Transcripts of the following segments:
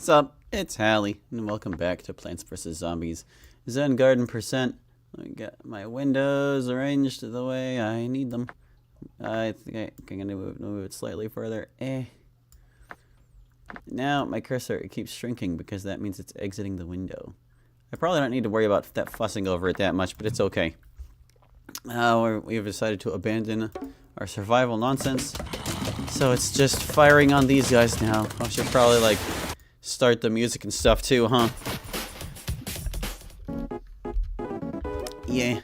What's up? It's Hallie, and welcome back to Plants vs. Zombies. Zen Garden %. I got my windows arranged the way I need them. I think I'm gonna move it slightly further. Now my cursor, it keeps shrinking because that means it's exiting the window. I probably don't need to worry about that fussing over it that much, but it's okay. We've decided to abandon our survival nonsense. So it's just firing on these guys now. I should probably like start the music and stuff too, huh? Yeah.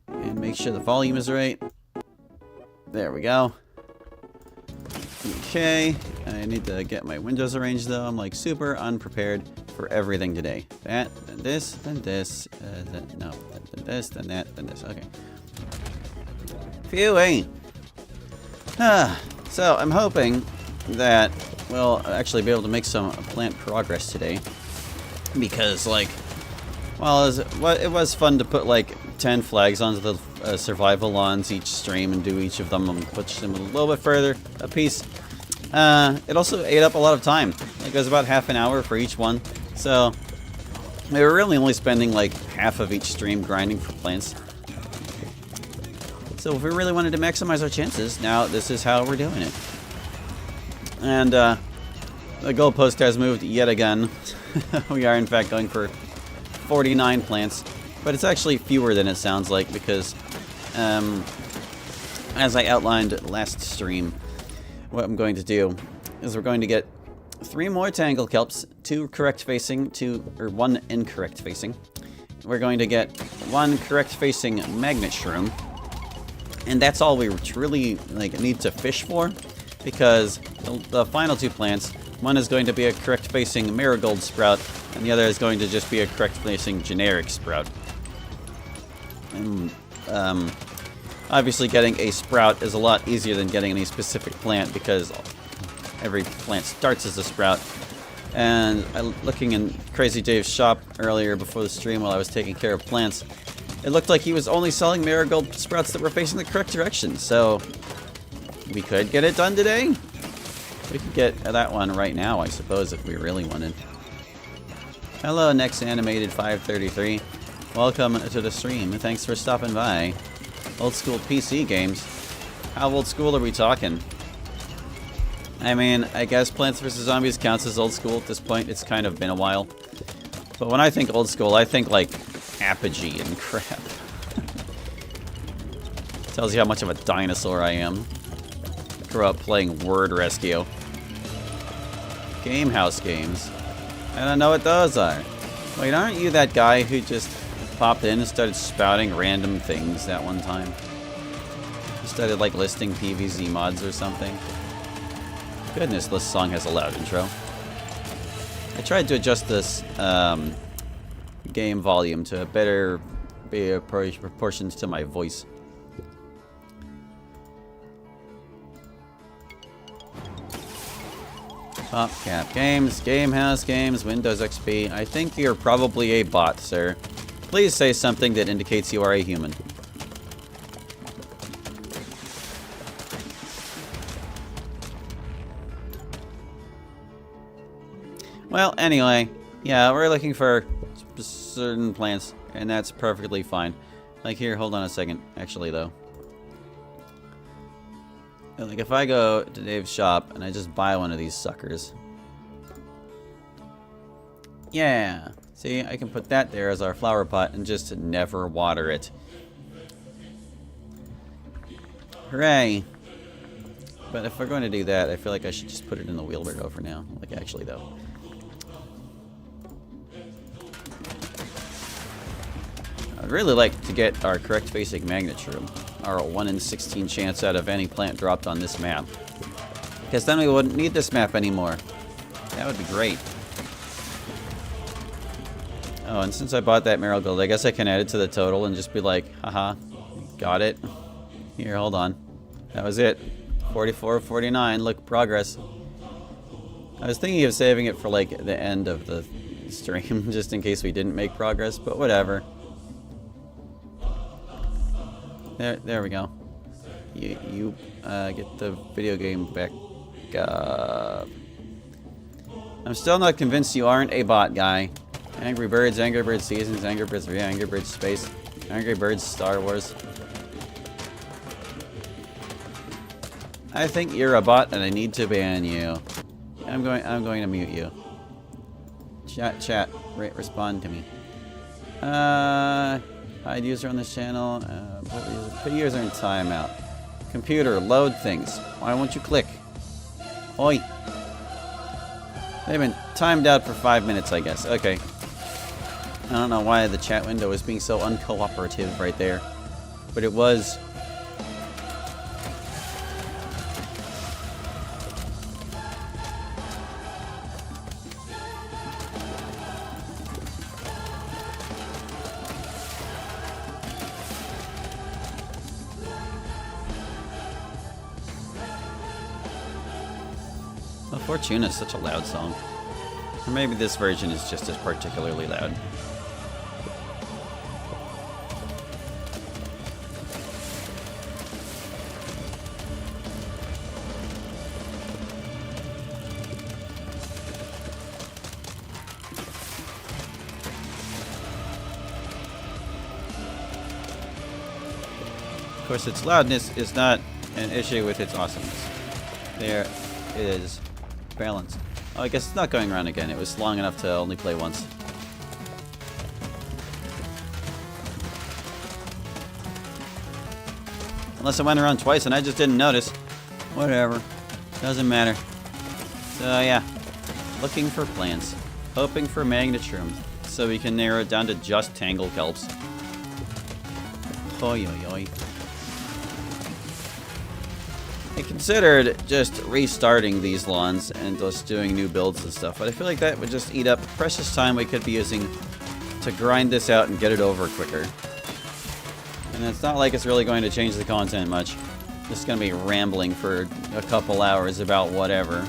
And make sure the volume is right. There we go. Okay. I need to get my windows arranged though. I'm like super unprepared for everything today. That, then this, then this, then this, then that, then this. Okay. Phew. So I'm hoping that we'll actually be able to make some plant progress today, because like, well, it was fun to put like 10 flags onto the survival lawns each stream and do each of them and push them a little bit further a piece. It also ate up a lot of time. Like, it was about half an hour for each one, so we were really only spending like half of each stream grinding for plants. So if we really wanted to maximize our chances, now this is how we're doing it. And the goalpost has moved yet again. We are in fact going for 49 plants, but it's actually fewer than it sounds like, because as I outlined last stream, what I'm going to do is we're going to get 3 more tangle kelps, 2 correct facing, 1 incorrect facing. We're going to get 1 correct facing magnet shroom. And that's all we truly like need to fish for, because the final 2 plants, one is going to be a correct facing marigold sprout, and the other is going to just be a correct facing generic sprout. And obviously getting a sprout is a lot easier than getting any specific plant, because every plant starts as a sprout. And looking in Crazy Dave's shop earlier before the stream while I was taking care of plants, it looked like he was only selling marigold sprouts that were facing the correct direction, so we could get it done today. We could get that one right now, I suppose, if we really wanted. Hello, Next Animated 533. Welcome to the stream. Thanks for stopping by. Old school PC games. How old school are we talking? I mean, I guess Plants vs. Zombies counts as old school at this point. It's kind of been a while. But when I think old school, I think like Apogee and crap. Tells you how much of a dinosaur I am. Grew up playing Word Rescue. Gamehouse games. I don't know what those are. Wait, aren't you that guy who just popped in and started spouting random things that one time? You started like listing PVZ mods or something. Goodness, this song has a loud intro. I tried to adjust this game volume to better be proportioned to my voice. PopCap Games, Gamehouse Games, Windows XP. I think you're probably a bot, sir. Please say something that indicates you are a human. Well, anyway, yeah, we're looking for certain plants, and that's perfectly fine. Like here, hold on a second, actually, though. Like, if I go to Dave's shop and I just buy one of these suckers. Yeah, see, I can put that there as our flower pot and just never water it. Hooray! But if we're going to do that, I feel like I should just put it in the wheelbarrow for now. Like, actually, though. I'd really like to get our correct facing magnet shroom, our 1 in 16 chance out of any plant dropped on this map. Because then we wouldn't need this map anymore. That would be great. Oh, and since I bought that marigold, I guess I can add it to the total and just be like, haha, got it. Here, hold on. That was it. 44, 49, look, progress. I was thinking of saving it for like the end of the stream, just in case we didn't make progress, but whatever. There we go. You get the video game back up. I'm still not convinced you aren't a bot guy. Angry Birds Seasons, Angry Birds 3, Angry Birds Space, Angry Birds Star Wars. I think you're a bot and I need to ban you. I'm going to mute you. Chat, respond to me. Hide user on this channel. Put user in timeout. Computer, load things. Why won't you click? Oi. They've been timed out for 5 minutes, I guess. Okay. I don't know why the chat window is being so uncooperative right there. But it was. Fortuna is such a loud song. Or maybe this version is just as particularly loud. Of course, its loudness is not an issue with its awesomeness. There is balance. Oh, I guess it's not going around again. It was long enough to only play once. Unless it went around twice and I just didn't notice. Whatever. Doesn't matter. So yeah. Looking for plants. Hoping for magnetrum. So we can narrow it down to just tangle kelps. Oi oi oi. I considered just restarting these lawns and just doing new builds and stuff, but I feel like that would just eat up precious time we could be using to grind this out and get it over quicker. And it's not like it's really going to change the content much. Just going to be rambling for a couple hours about whatever.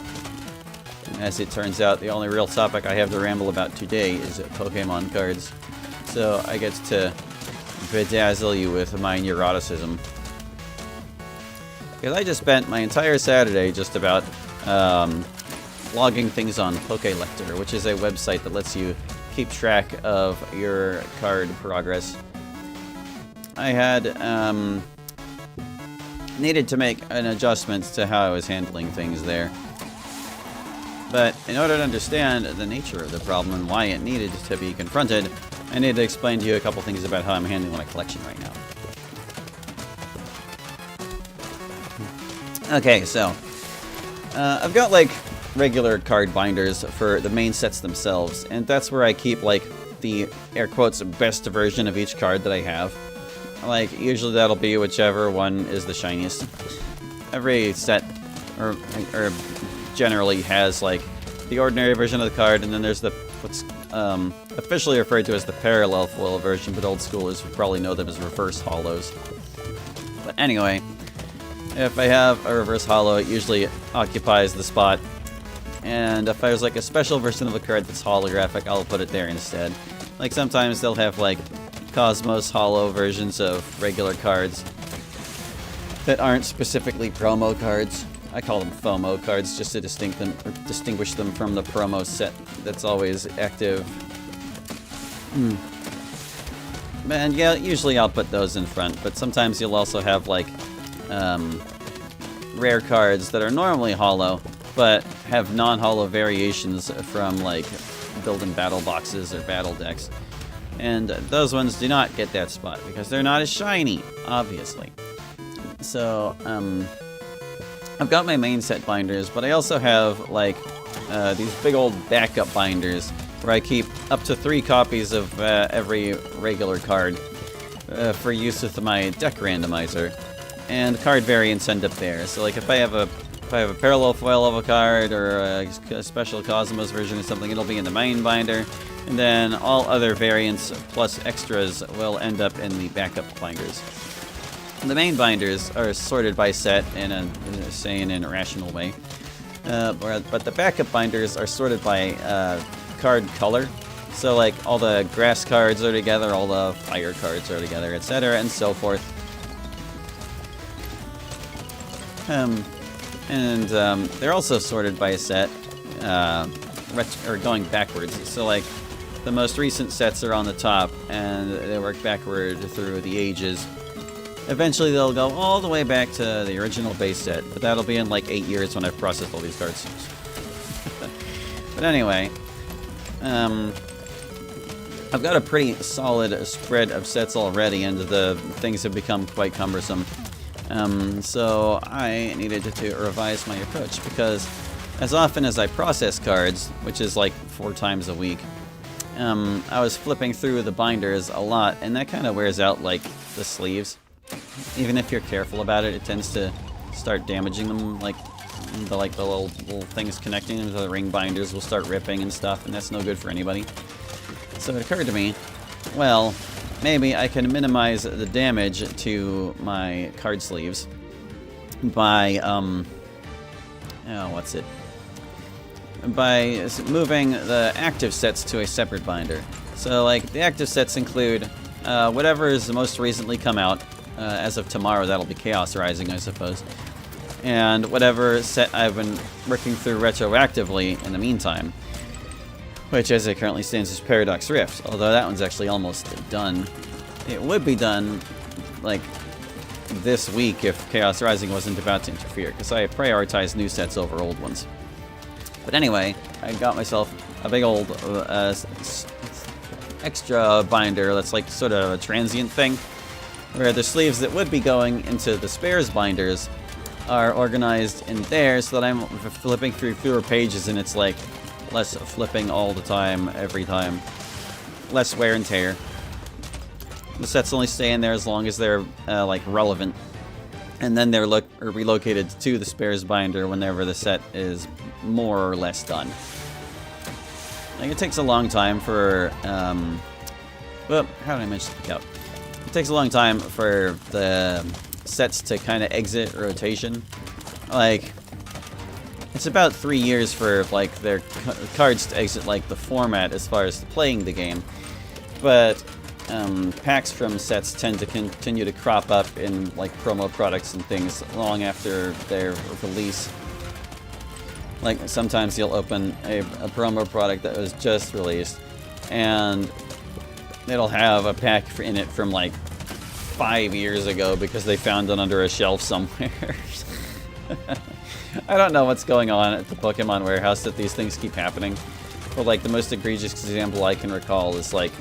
And as it turns out, the only real topic I have to ramble about today is Pokemon cards. So I get to bedazzle you with my neuroticism. Because I just spent my entire Saturday just about logging things on Pokelector, which is a website that lets you keep track of your card progress. I had needed to make an adjustment to how I was handling things there. But in order to understand the nature of the problem and why it needed to be confronted, I need to explain to you a couple things about how I'm handling my collection right now. Okay, so I've got like regular card binders for the main sets themselves, and that's where I keep like the air quotes best version of each card that I have. Like usually that'll be whichever one is the shiniest. Every set or generally has like the ordinary version of the card, and then there's the what's officially referred to as the parallel foil version, but old schoolers would probably know them as reverse hollows. But anyway. If I have a reverse hollow, it usually occupies the spot. And if there's like a special version of a card that's holographic, I'll put it there instead. Like sometimes they'll have like Cosmos hollow versions of regular cards that aren't specifically promo cards. I call them FOMO cards just to distinguish them from the promo set that's always active. And yeah, usually I'll put those in front, but sometimes you'll also have like rare cards that are normally hollow, but have non-hollow variations from like build-in battle boxes or battle decks. And those ones do not get that spot because they're not as shiny, obviously. So, I've got my main set binders, but I also have like these big old backup binders where I keep up to 3 copies of every regular card for use with my deck randomizer. And card variants end up there. So like if I have a parallel foil of a card or a special Cosmos version or something, it'll be in the main binder. And then all other variants plus extras will end up in the backup binders. The main binders are sorted by set in a sane and rational way. But the backup binders are sorted by card color. So like all the grass cards are together, all the fire cards are together, etc. and so forth. They're also sorted by set going backwards. So like the most recent sets are on the top, and they work backward through the ages. Eventually they'll go all the way back to the original base set, but that'll be in like 8 years when I've processed all these cards. But anyway, I've got a pretty solid spread of sets already, and the things have become quite cumbersome. So I needed to revise my approach, because as often as I process cards, which is like 4 times a week, I was flipping through the binders a lot, and that kind of wears out like the sleeves. Even if you're careful about it, it tends to start damaging them, like the little things connecting them to the ring binders will start ripping and stuff, and that's no good for anybody. So it occurred to me, well, maybe I can minimize the damage to my card sleeves by, by moving the active sets to a separate binder. So, like, the active sets include whatever is most recently come out. As of tomorrow, that'll be Chaos Rising, I suppose. And whatever set I've been working through retroactively in the meantime. Which, as it currently stands, is Paradox Rift. Although that one's actually almost done. It would be done, like, this week if Chaos Rising wasn't about to interfere, because I prioritize new sets over old ones. But anyway, I got myself a big old extra binder that's like sort of a transient thing, where the sleeves that would be going into the spares binders are organized in there, so that I'm flipping through fewer pages, and it's like less flipping all the time, every time. Less wear and tear. The sets only stay in there as long as they're like relevant, and then they're relocated to the spares binder whenever the set is more or less done. Like, it takes a long time for well, how did I mention it? It takes a long time for the sets to kind of exit rotation. Like, it's about 3 years for like their cards to exit like the format as far as playing the game, but packs from sets tend to continue to crop up in like promo products and things long after their release. Like, sometimes you'll open a promo product that was just released, and it'll have a pack in it from like 5 years ago because they found it under a shelf somewhere. I don't know what's going on at the Pokemon warehouse that these things keep happening. But like, the most egregious example I can recall is like,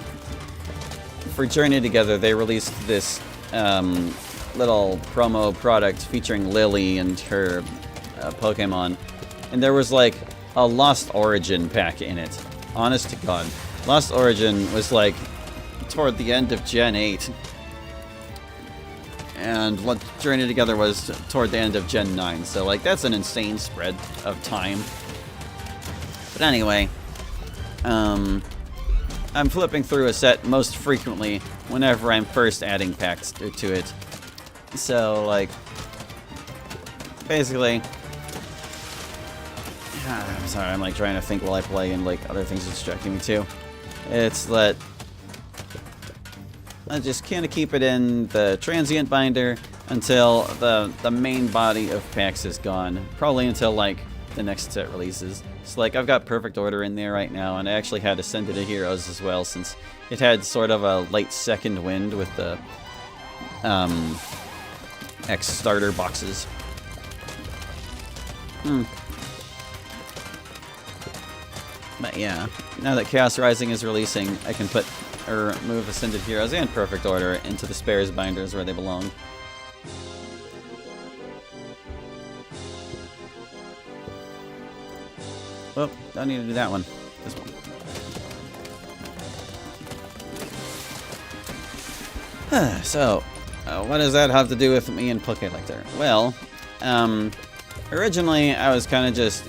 for Journey Together, they released this little promo product featuring Lily and her Pokemon. And there was like a Lost Origin pack in it. Honest to God. Lost Origin was like toward the end of Gen 8. And Journey Together was toward the end of Gen 9. So like, that's an insane spread of time. But anyway, I'm flipping through a set most frequently whenever I'm first adding packs to it. So like, basically, I'm sorry, I'm like trying to think while I play, and like other things are distracting me too. It's that I just kind of keep it in the transient binder until the main body of packs is gone. Probably until like the next set releases. So like, I've got Perfect Order in there right now, and I actually had Ascended to Heroes as well, since it had sort of a late second wind with the X starter boxes. But yeah, now that Chaos Rising is releasing, I can move Ascended Heroes and Perfect Order into the spares binders where they belong. Well, don't need to do that one. This one. So, what does that have to do with me and Pokélector? Well, originally I was kind of just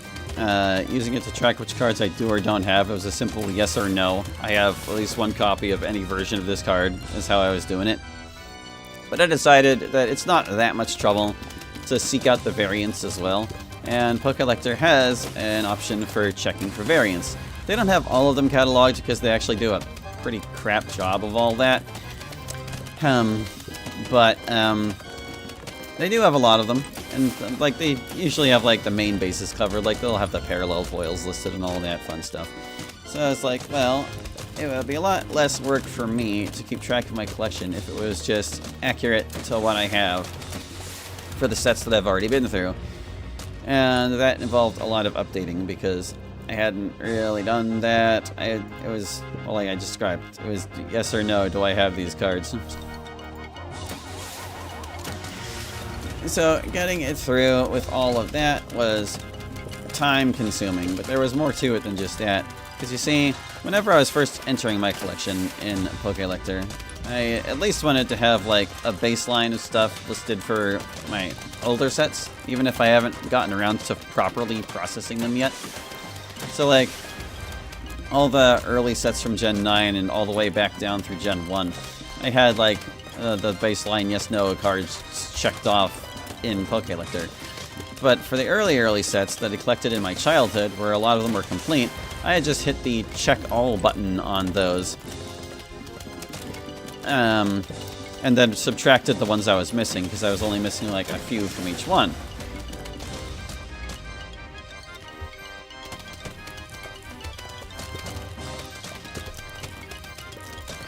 using it to track which cards I do or don't have. It was a simple yes or no. I have at least one copy of any version of this card, is how I was doing it. But I decided that it's not that much trouble to seek out the variants as well. And Pokélector has an option for checking for variants. They don't have all of them cataloged because they actually do a pretty crap job of all that. they do have a lot of them, and like they usually have like the main bases covered, like they'll have the parallel foils listed and all that fun stuff. So it's like, well, it would be a lot less work for me to keep track of my collection if it was just accurate to what I have for the sets that I've already been through. And that involved a lot of updating because I hadn't really done that. It was, well, like I described, it was yes or no, do I have these cards? So getting it through with all of that was time consuming, but there was more to it than just that. Because you see, whenever I was first entering my collection in Pokélector, I at least wanted to have like a baseline of stuff listed for my older sets, even if I haven't gotten around to properly processing them yet. So like, all the early sets from Gen 9 and all the way back down through Gen 1, I had like the baseline yes-no cards checked off in Pokélector. But for the early sets that I collected in my childhood, where a lot of them were complete, I had just hit the check all button on those. And then subtracted the ones I was missing, because I was only missing like a few from each one.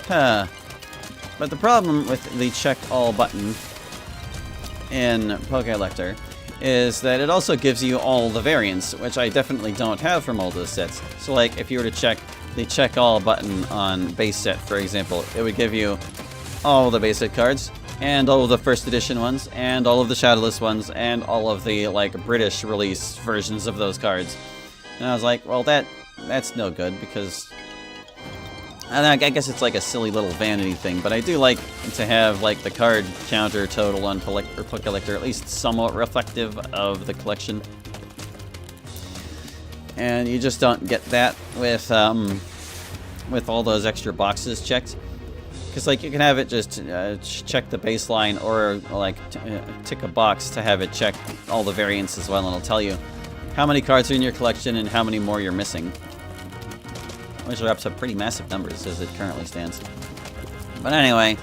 But the problem with the check all button in Pokélector is that it also gives you all the variants, which I definitely don't have from all those sets. So like, if you were to check the check all button on base set, for example, it would give you all the basic cards, and all of the first edition ones, and all of the shadowless ones, and all of the like British release versions of those cards. And I was like, well, that's no good, because and I guess it's like a silly little vanity thing, but I do like to have like the card counter total on Pokélector at least somewhat reflective of the collection. And you just don't get that with all those extra boxes checked. Because like you can have it just check the baseline, or like tick a box to have it check all the variants as well, and it'll tell you how many cards are in your collection and how many more you're missing. Which are up to pretty massive numbers as it currently stands. But anyway,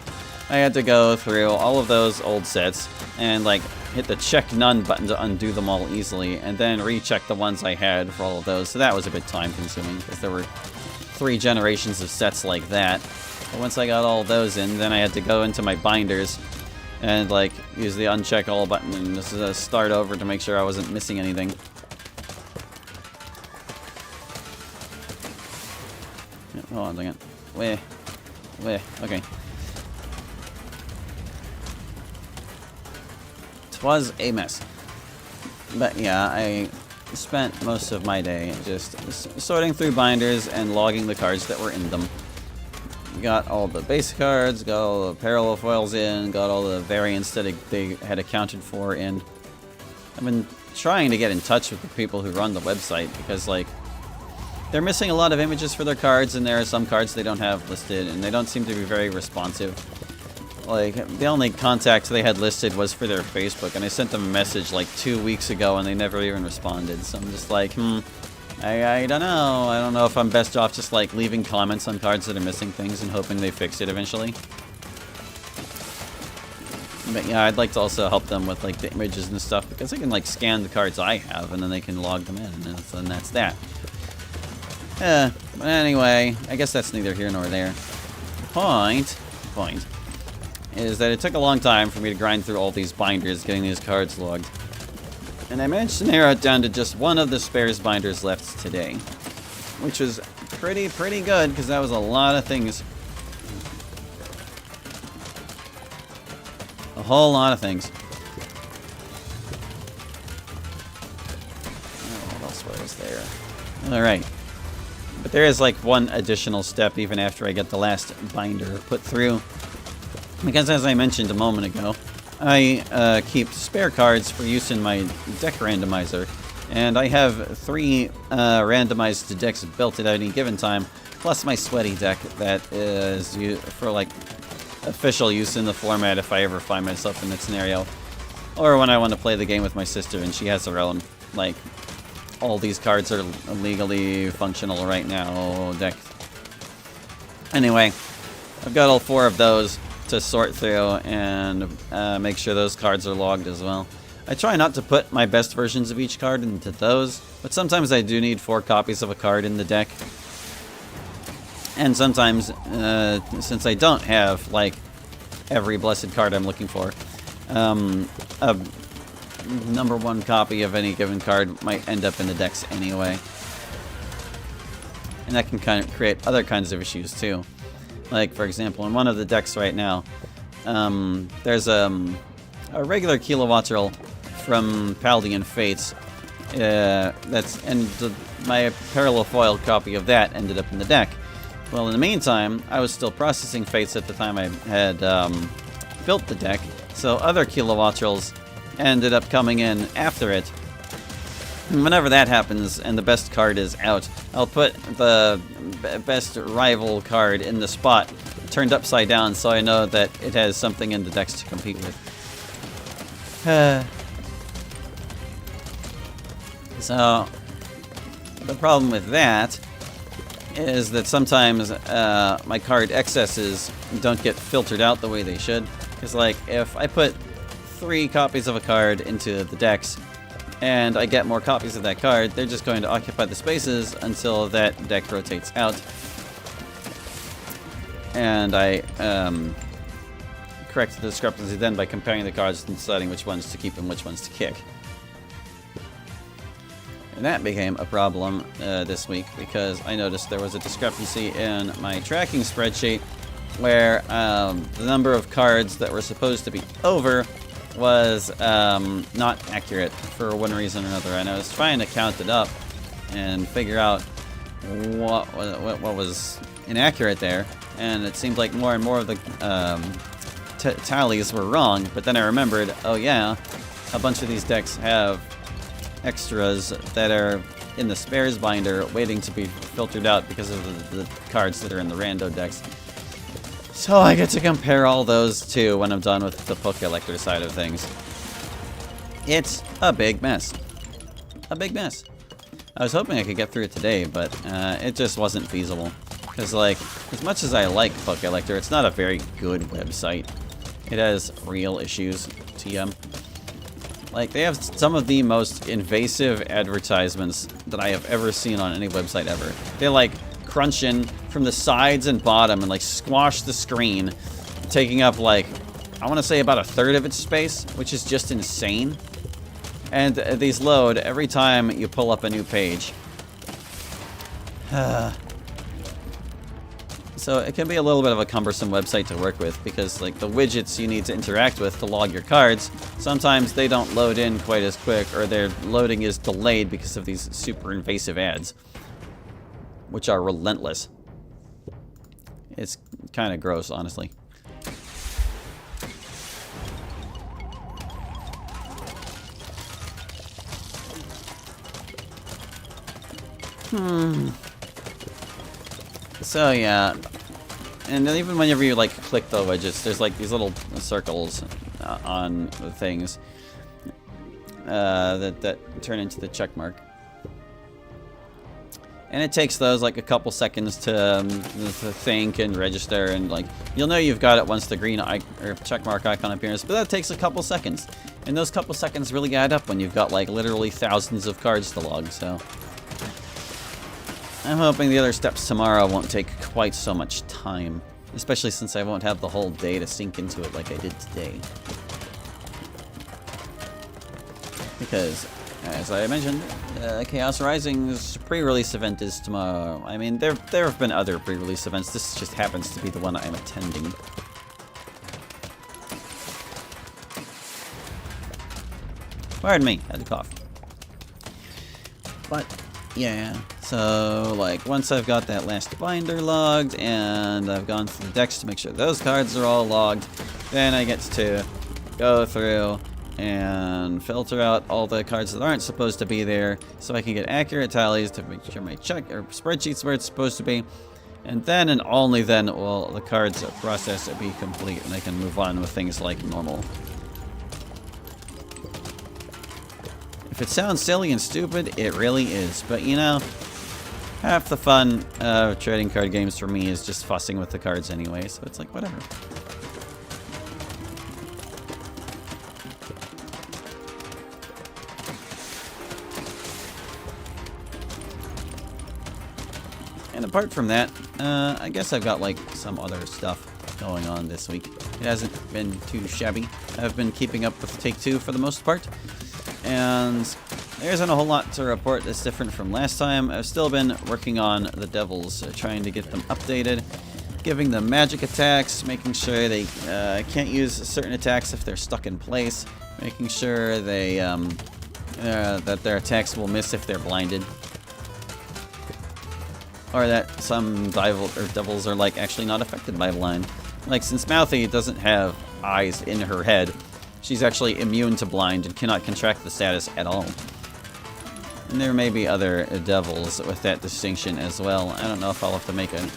I had to go through all of those old sets and like hit the check none button to undo them all easily, and then recheck the ones I had for all of those. So that was a bit time consuming because there were 3 generations of sets like that. But once I got all of those in, then I had to go into my binders and like use the uncheck all button and just start over to make sure I wasn't missing anything. Hold on a second. Where? Okay. Twas a mess. But yeah, I spent most of my day just sorting through binders and logging the cards that were in them. Got all the base cards, got all the parallel foils in, got all the variants that they had accounted for in. I've been trying to get in touch with the people who run the website because, like, they're missing a lot of images for their cards, and there are some cards they don't have listed, and they don't seem to be very responsive. Like, the only contact they had listed was for their Facebook, and I sent them a message like 2 weeks ago, and they never even responded. So I'm just like, I don't know. I don't know if I'm best off just like leaving comments on cards that are missing things and hoping they fix it eventually. But yeah, I'd like to also help them with like the images and stuff, because they can like scan the cards I have, and then they can log them in, and that's that. But anyway, I guess that's neither here nor there. The point is that it took a long time for me to grind through all these binders getting these cards logged. And I managed to narrow it down to just one of the spares binders left today. Which was pretty good, because that was a lot of things. A whole lot of things. Oh, what else was there? Alright. But there is like one additional step even after I get the last binder put through. Because as I mentioned a moment ago, I keep spare cards for use in my deck randomizer. And I have 3 randomized decks built at any given time, plus my sweaty deck that is for like official use in the format if I ever find myself in that scenario. Or when I want to play the game with my sister and she has her own, like, all these cards are legally functional right now deck. Anyway, I've got all 4 of those, to sort through and make sure those cards are logged as well. I try not to put my best versions of each card into those, but sometimes I do need 4 copies of a card in the deck. And sometimes, since I don't have, like, every blessed card I'm looking for, a number 1 copy of any given card might end up in the decks anyway. And that can kind of create other kinds of issues too. Like, for example, in one of the decks right now, there's a regular Kilowattrel from Paldean Fates. My parallel foil copy of that ended up in the deck. Well, in the meantime, I was still processing Fates at the time I had built the deck, so other Kilowattrels ended up coming in after it. And whenever that happens and the best card is out, I'll put the best rival card in the spot turned upside down so I know that it has something in the decks to compete with. So, the problem with that is that sometimes my card excesses don't get filtered out the way they should. Because, like, if I put 3 copies of a card into the decks, and I get more copies of that card, they're just going to occupy the spaces until that deck rotates out. And I correct the discrepancy then by comparing the cards and deciding which ones to keep and which ones to kick. And that became a problem this week because I noticed there was a discrepancy in my tracking spreadsheet where the number of cards that were supposed to be over was not accurate for one reason or another, and I was trying to count it up and figure out what was inaccurate there, and it seemed like more and more of the tallies were wrong. But then I remembered, oh yeah, a bunch of these decks have extras that are in the spares binder waiting to be filtered out because of the cards that are in the rando decks. So I get to compare all those too when I'm done with the Poke Elector side of things. It's a big mess. A big mess. I was hoping I could get through it today, but it just wasn't feasible. Because, like, as much as I like Poke Elector, it's not a very good website. It has real issues, TM. Like, they have some of the most invasive advertisements that I have ever seen on any website ever. They, like, crunch in from the sides and bottom and, like, squash the screen, taking up, like, I want to say about 1/3 of its space, which is just insane. And these load every time you pull up a new page. So it can be a little bit of a cumbersome website to work with because, like, the widgets you need to interact with to log your cards, sometimes they don't load in quite as quick, or their loading is delayed because of these super invasive ads, which are relentless. It's kind of gross, honestly. So yeah, and even whenever you, like, click the widgets, there's, like, these little circles on the things that turn into the check mark. And it takes those, like, a couple seconds to think and register, and, like, you'll know you've got it once the green or check mark icon appears, but that takes a couple seconds. And those couple seconds really add up when you've got, like, literally thousands of cards to log, so I'm hoping the other steps tomorrow won't take quite so much time, especially since I won't have the whole day to sink into it like I did today. Because, as I mentioned, Chaos Rising's pre-release event is tomorrow. I mean, there have been other pre-release events. This just happens to be the one I'm attending. Pardon me, had to cough. But yeah, so, like, once I've got that last binder logged and I've gone through the decks to make sure those cards are all logged, then I get to go through and filter out all the cards that aren't supposed to be there so I can get accurate tallies to make sure my check or spreadsheet's where it's supposed to be. And then and only then will the cards process be complete and I can move on with things like normal. If it sounds silly and stupid, it really is. But, you know, half the fun of trading card games for me is just fussing with the cards anyway, so it's like, whatever. And apart from that, I guess I've got like some other stuff going on this week. It hasn't been too shabby. I've been keeping up with Take-Two for the most part. And there isn't a whole lot to report that's different from last time. I've still been working on the Devils, trying to get them updated, giving them magic attacks, making sure they can't use certain attacks if they're stuck in place, making sure they that their attacks will miss if they're blinded. Or that some devils are like actually not affected by blind. Like since Mouthy doesn't have eyes in her head, she's actually immune to blind and cannot contract the status at all. And there may be other devils with that distinction as well. I don't know if I'll have to make a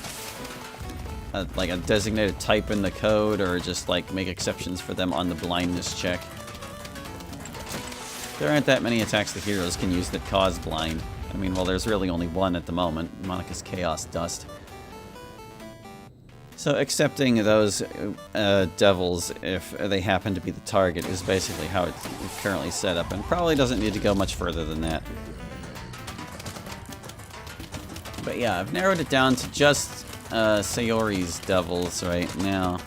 designated type in the code or just like make exceptions for them on the blindness check. There aren't that many attacks the heroes can use that cause blind. I mean, well, there's really only one at the moment, Monica's Chaos Dust. So accepting those devils, if they happen to be the target, is basically how it's currently set up, and probably doesn't need to go much further than that. But yeah, I've narrowed it down to just Sayori's devils right now.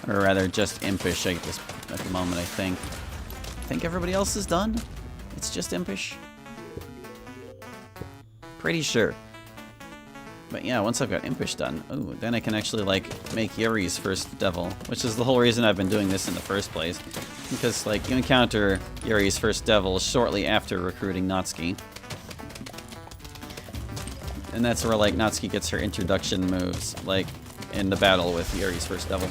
Or rather, just Impish at the moment, I think. I think everybody else is done. It's just Impish. Pretty sure. But yeah, once I've got Impish done, ooh, then I can actually like make Yuri's first devil, which is the whole reason I've been doing this in the first place. Because like you encounter Yuri's first devil shortly after recruiting Natsuki. And that's where like Natsuki gets her introduction moves, like in the battle with Yuri's first devil.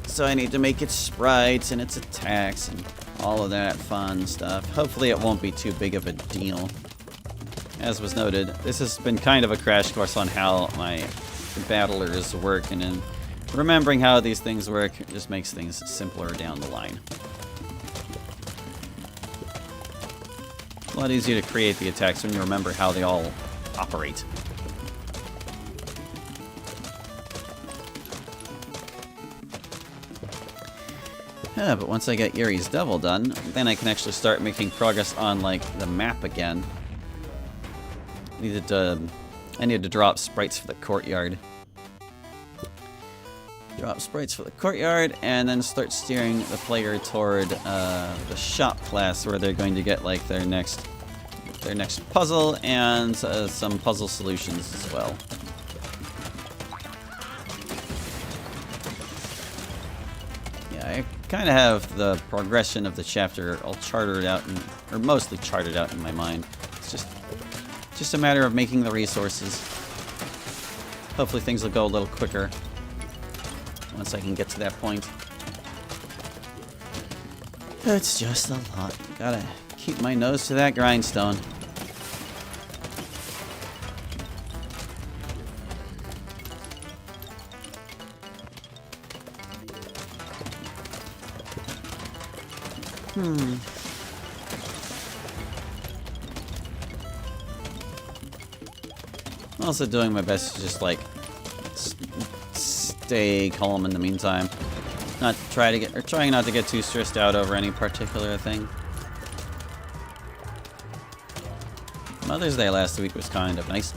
So I need to make its sprites and its attacks and all of that fun stuff. Hopefully it won't be too big of a deal. As was noted, this has been kind of a crash course on how my battlers work, and then remembering how these things work just makes things simpler down the line. A lot easier to create the attacks when you remember how they all operate. Yeah, but once I get Yuri's Devil done, then I can actually start making progress on like the map again. I needed to drop sprites for the courtyard. Drop sprites for the courtyard, and then start steering the player toward the shop class, where they're going to get like their next puzzle and some puzzle solutions as well. Yeah, I kind of have the progression of the chapter all charted out, or mostly charted out in my mind. It's just a matter of making the resources. Hopefully things will go a little quicker once I can get to that point. It's just a lot. Gotta keep my nose to that grindstone. I'm also doing my best to just like stay calm in the meantime. Trying not to get too stressed out over any particular thing. Mother's Day last week was kind of nice.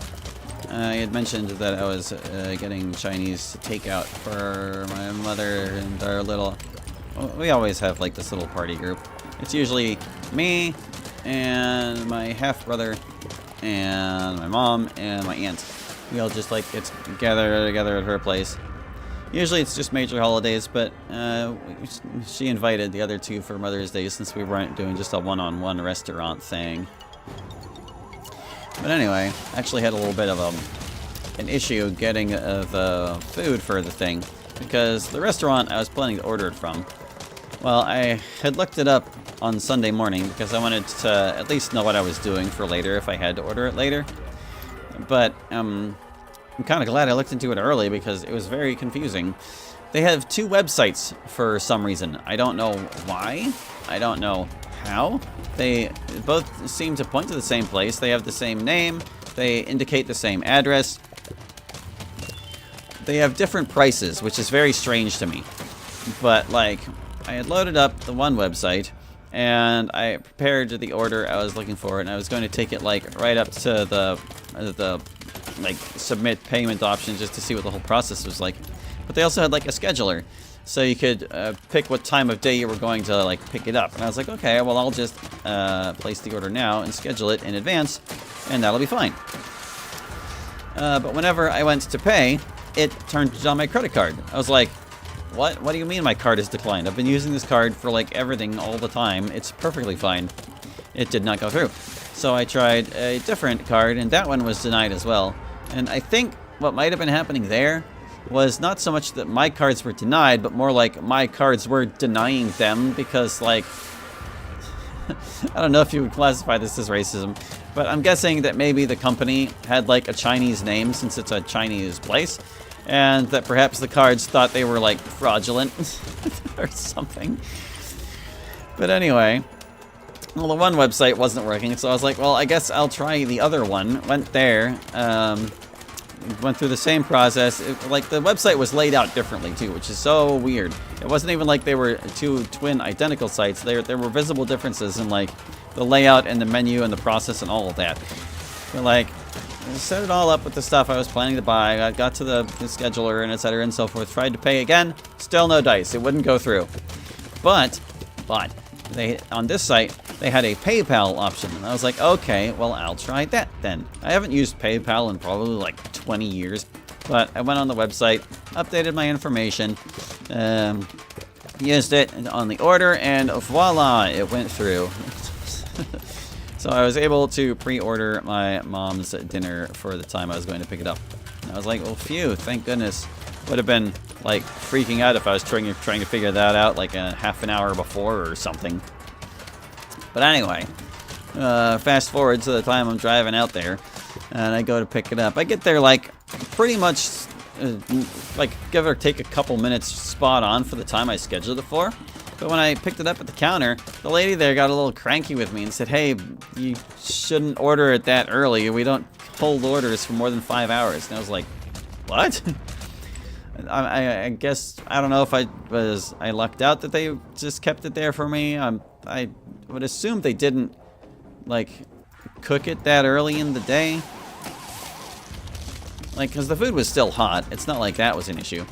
I had mentioned that I was getting Chinese takeout for my mother and our little... We always have like this little party group. It's usually me and my half-brother and my mom and my aunt. We all just like get together at her place. Usually it's just major holidays, but she invited the other two for Mother's Day since we weren't doing just a one-on-one restaurant thing. But anyway, I actually had a little bit of an issue getting the food for the thing, because the restaurant I was planning to order it from, well, I had looked it up on Sunday morning because I wanted to at least know what I was doing for later if I had to order it later. But I'm kind of glad I looked into it early because it was very confusing. They have two websites for some reason. I don't know why. I don't know how. They both seem to point to the same place. They have the same name. They indicate the same address. They have different prices, which is very strange to me. But like, I had loaded up the one website and I prepared the order I was looking for, and I was going to take it like right up to the like submit payment options just to see what the whole process was like. But they also had like a scheduler, so you could pick what time of day you were going to like pick it up. And I was like, okay, well I'll just place the order now and schedule it in advance, and that'll be fine. But whenever I went to pay, it turned on my credit card. I was like, what? What do you mean my card is declined? I've been using this card for like everything all the time. It's perfectly fine. It did not go through. So I tried a different card, and that one was denied as well. And I think what might have been happening there was not so much that my cards were denied, but more like my cards were denying them because, like, I don't know if you would classify this as racism, but I'm guessing that maybe the company had like a Chinese name since it's a Chinese place, and that perhaps the cards thought they were like fraudulent or something. But anyway, well, the one website wasn't working, so I was like, well, I guess I'll try the other one. Went there, went through the same process. Like, the website was laid out differently too, which is so weird. It wasn't even like they were two twin identical sites. There were visible differences in like the layout and the menu and the process and all of that. But like, I set it all up with the stuff I was planning to buy. I got to the scheduler and etc. and so forth. Tried to pay again. Still no dice. It wouldn't go through. But they, on this site, they had a PayPal option, and I was like, okay, well, I'll try that then. I haven't used PayPal in probably like 20 years, but I went on the website, updated my information, used it on the order, and voila, it went through. So I was able to pre-order my mom's dinner for the time I was going to pick it up. And I was like, well, phew, thank goodness. Would have been like freaking out if I was trying to figure that out like a half an hour before or something. But anyway, fast forward to the time I'm driving out there, and I go to pick it up. I get there like pretty much like give or take a couple minutes spot on for the time I scheduled it for. But when I picked it up at the counter, the lady there got a little cranky with me and said, hey, you shouldn't order it that early. We don't hold orders for more than 5 hours. And I was like, what? I guess, I don't know if I lucked out that they just kept it there for me. I would assume they didn't, like, cook it that early in the day. Like, because the food was still hot. It's not like that was an issue.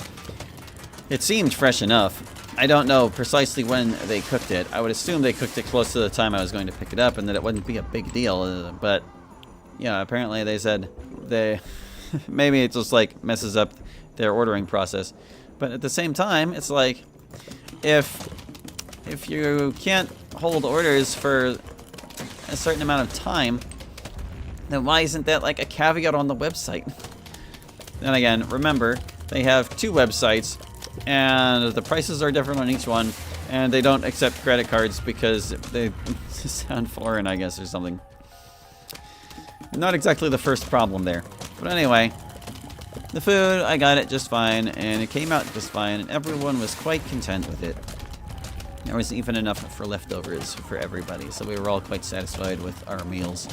It seemed fresh enough. I don't know precisely when they cooked it. I would assume they cooked it close to the time I was going to pick it up and that it wouldn't be a big deal. But, yeah, apparently they said maybe it just, like, messes up their ordering process. But at the same time, it's like, if you can't hold orders for a certain amount of time, then why isn't that like a caveat on the website? Then again, remember, they have two websites, and the prices are different on each one, and they don't accept credit cards because they sound foreign, I guess, or something. Not exactly the first problem there. But anyway, the food, I got it just fine, and it came out just fine, and everyone was quite content with it. There was even enough for leftovers for everybody, so we were all quite satisfied with our meals.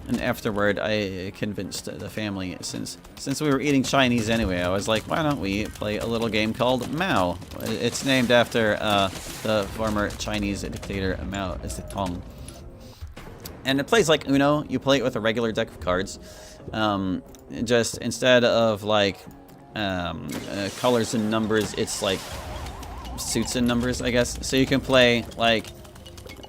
And afterward, I convinced the family, since we were eating Chinese anyway, I was like, why don't we play a little game called Mao? It's named after the former Chinese dictator Mao Zedong. And it plays like Uno. You play it with a regular deck of cards. Just instead of like colors and numbers, it's like suits and numbers, I guess. So you can play like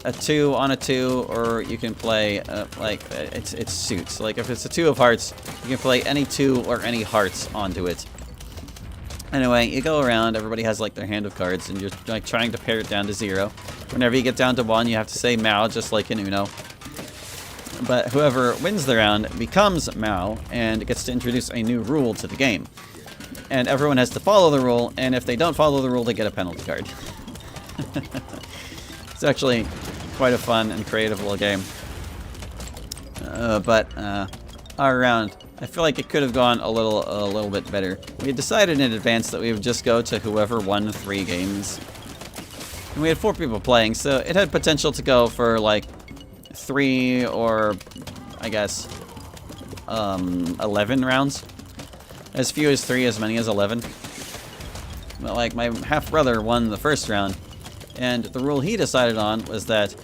a 2 on a 2, or you can play like it's suits. Like if it's a 2 of hearts, you can play any 2 or any hearts onto it. Anyway, you go around, everybody has like their hand of cards, and you're like trying to pare it down to 0. Whenever you get down to 1, you have to say Mao, just like in Uno. But whoever wins the round becomes Mao and gets to introduce a new rule to the game. And everyone has to follow the rule, and if they don't follow the rule, they get a penalty card. It's actually quite a fun and creative little game. But our round, I feel like it could have gone a little bit better. We had decided in advance that we would just go to whoever won 3 games. And we had 4 people playing, so it had potential to go for like 3 or, I guess, 11 rounds. As few as 3, as many as 11. But like, my half-brother won the first round, And the rule he decided on was that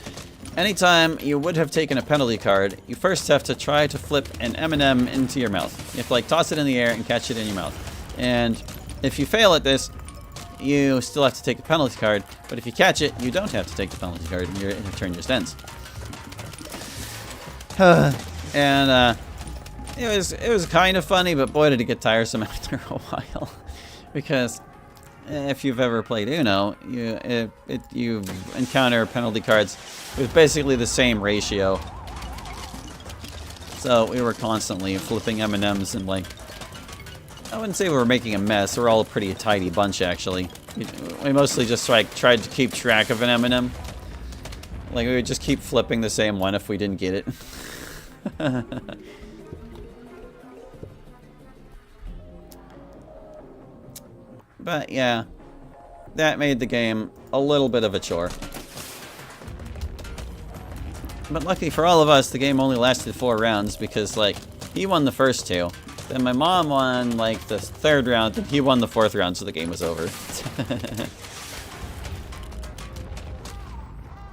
anytime you would have taken a penalty card, you first have to try to flip an M&M into your mouth. You have to like toss it in the air and catch it in your mouth. And if you fail at this, you still have to take the penalty card. But if you catch it, you don't have to take the penalty card, and your turn just ends. And it was kind of funny, but boy did it get tiresome after a while. Because if you've ever played Uno, you encounter penalty cards with basically the same ratio. So we were constantly flipping M&Ms and like, I wouldn't say we were making a mess. We're all a pretty tidy bunch, actually. We mostly just like tried to keep track of an M&M. Like we would just keep flipping the same one if we didn't get it. But yeah, that made the game a little bit of a chore. But luckily for all of us, the game only lasted 4 rounds because, like, he won the first 2. Then my mom won, like, the 3rd round, and he won the 4th round, so the game was over.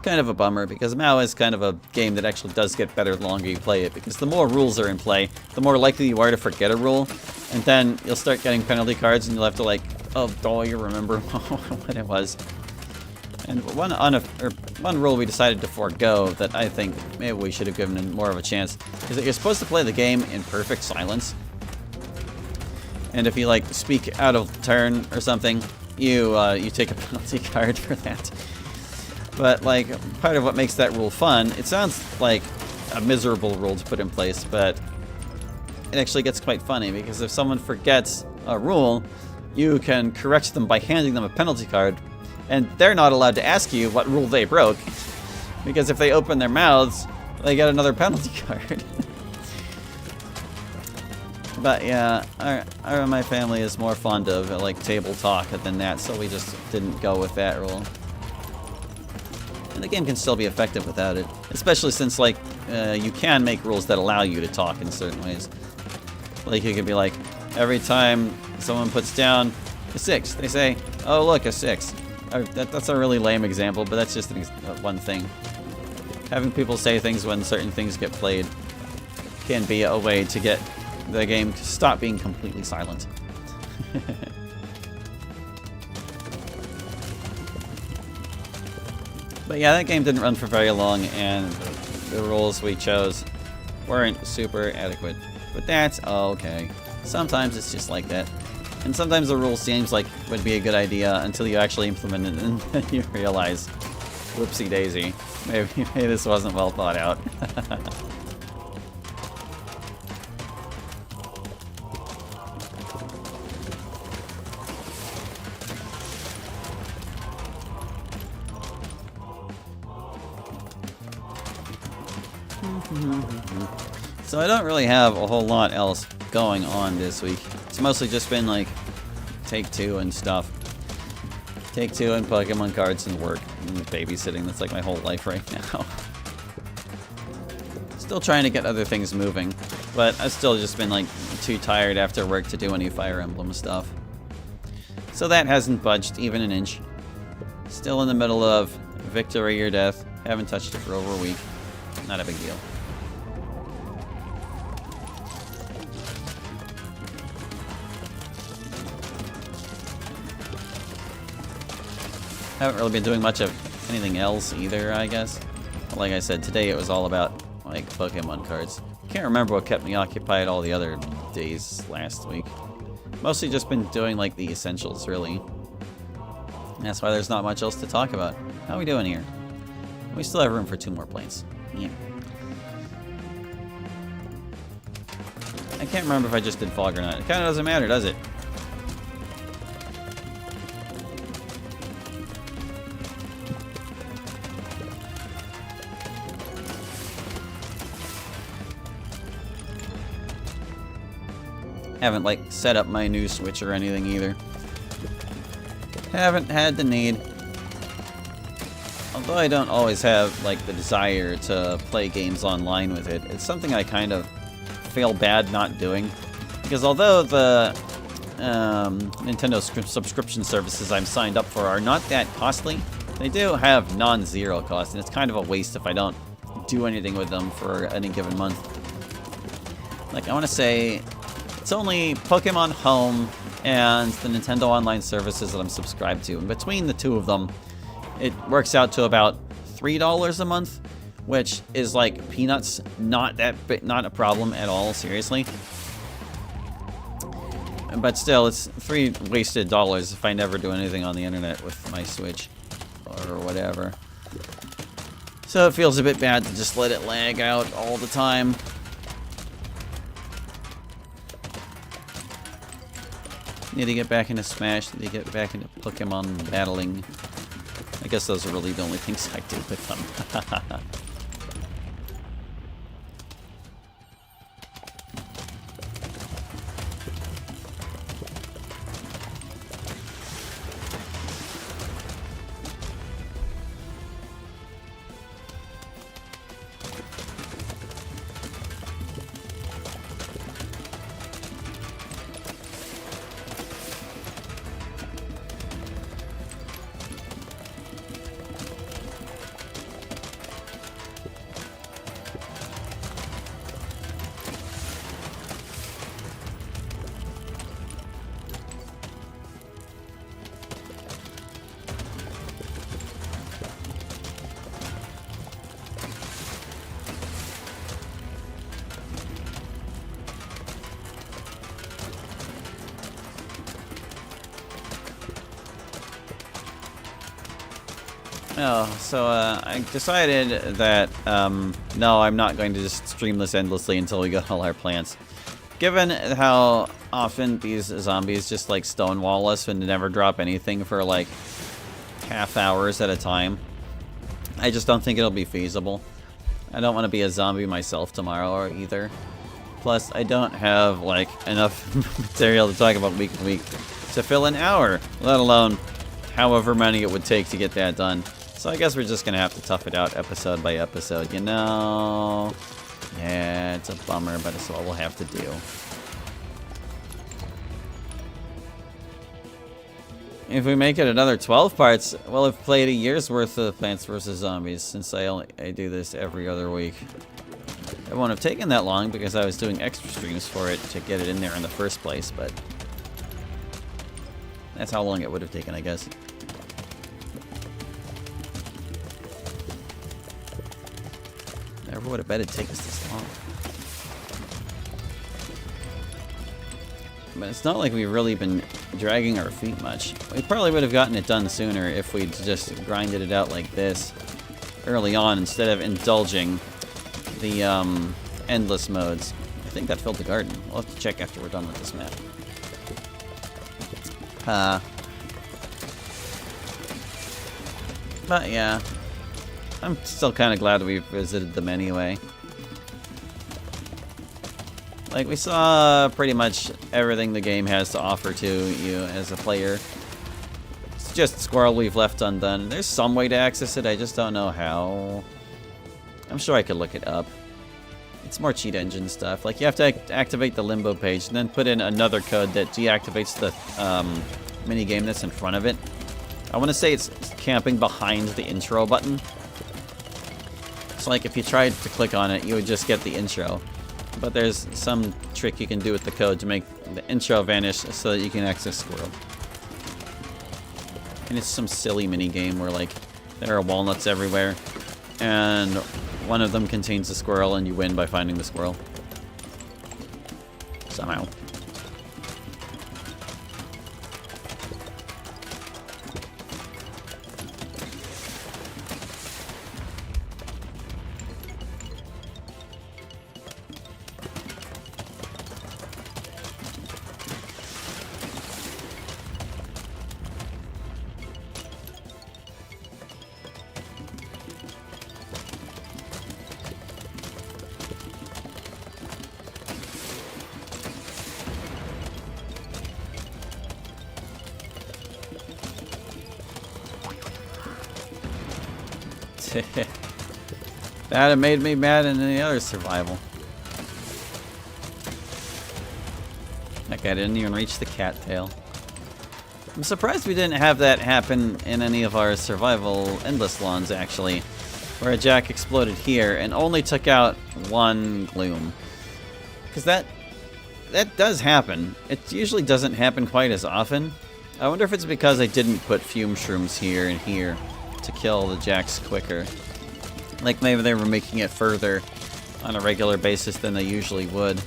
Kind of a bummer, because Mao is kind of a game that actually does get better the longer you play it, because the more rules are in play, the more likely you are to forget a rule, and then you'll start getting penalty cards, and you'll have to, like, oh, you remember what it was. And one rule we decided to forego that I think maybe we should have given it more of a chance is that you're supposed to play the game in perfect silence. And if you like speak out of turn or something, you take a penalty card for that. But like part of what makes that rule fun, it sounds like a miserable rule to put in place, but it actually gets quite funny because if someone forgets a rule, you can correct them by handing them a penalty card, and they're not allowed to ask you what rule they broke, because if they open their mouths, they get another penalty card. But yeah, my family is more fond of like table talk than that, so we just didn't go with that rule. And the game can still be effective without it, especially since like you can make rules that allow you to talk in certain ways. Like you could be like, every time someone puts down a 6, they say, "Oh look, a 6." That's a really lame example, but that's just one thing. Having people say things when certain things get played can be a way to get the game to stop being completely silent. But yeah, that game didn't run for very long, and the rules we chose weren't super adequate. But that's okay. Sometimes it's just like that. And sometimes the rule seems like it would be a good idea until you actually implement it and then you realize, whoopsie daisy, maybe this wasn't well thought out. So I don't really have a whole lot else going on this week. It's mostly just been like Take-Two and stuff. Take-Two and Pokemon cards and work and babysitting. That's like my whole life right now. Still trying to get other things moving, but I've still just been like too tired after work to do any Fire Emblem stuff. So that hasn't budged even an inch. Still in the middle of Victory or Death. Haven't touched it for over a week. Not a big deal. Haven't really been doing much of anything else either, I guess. Like I said, today it was all about like Pokemon cards. Can't remember what kept me occupied all the other days last week. Mostly just been doing like the essentials, really. That's why there's not much else to talk about. How are we doing here? We still have room for 2 more planes. Yeah. I can't remember if I just did fog or not. It kind of doesn't matter, does it? Haven't like set up my new Switch or anything either. Haven't had the need. Although I don't always have like the desire to play games online with it, it's something I kind of feel bad not doing. Because although the Nintendo subscription services I'm signed up for are not that costly, They do have non-zero cost, and it's kind of a waste if I don't do anything with them for any given month. Like, I want to say it's only Pokemon Home and the Nintendo Online services that I'm subscribed to. And between the two of them, it works out to about $3 a month, which is like peanuts. Not a problem at all, seriously. But still, it's $3 wasted if I never do anything on the internet with my Switch or whatever. So it feels a bit bad to just let it lag out all the time. Need to get back into Smash, need to get back into Pokemon battling. I guess those are really the only things I do with them. Oh, so I decided that, no, I'm not going to just stream this endlessly until we get all our plants. Given how often these zombies just, like, stonewall us and never drop anything for, like, half hours at a time, I just don't think it'll be feasible. I don't want to be a zombie myself tomorrow either. Plus, I don't have, like, enough material to talk about week to week to fill an hour, let alone however many it would take to get that done. So I guess we're just gonna have to tough it out episode by episode, you know? Yeah, it's a bummer, but it's what we'll have to do. If we make it another 12 parts, we'll have played a year's worth of Plants vs. Zombies, since I do this every other week. It won't have taken that long because I was doing extra streams for it to get it in there in the first place, but that's how long it would have taken, I guess. Never would have bet it'd take us this long. But it's not like we've really been dragging our feet much. We probably would have gotten it done sooner if we'd just grinded it out like this early on instead of indulging the endless modes. I think that filled the garden. We'll have to check after we're done with this map. But yeah, I'm still kind of glad we visited them anyway. Like, we saw pretty much everything the game has to offer to you as a player. It's just Squirrel we've left undone. There's some way to access it, I just don't know how. I'm sure I could look it up. It's more cheat engine stuff. Like, you have to activate the limbo page and then put in another code that deactivates the minigame that's in front of it. I want to say it's camping behind the intro button. So, like, if you tried to click on it, you would just get the intro. But there's some trick you can do with the code to make the intro vanish so that you can access Squirrel. And it's some silly minigame where, like, there are walnuts everywhere, and one of them contains a squirrel, and you win by finding the squirrel. Somehow. That made me mad in any other survival. Like, I didn't even reach the cattail. I'm surprised we didn't have that happen in any of our survival endless lawns, actually, where a jack exploded here and only took out one gloom. Because that does happen. It usually doesn't happen quite as often. I wonder if it's because I didn't put fume shrooms here and here to kill the jacks quicker. Like maybe they were making it further on a regular basis than they usually would.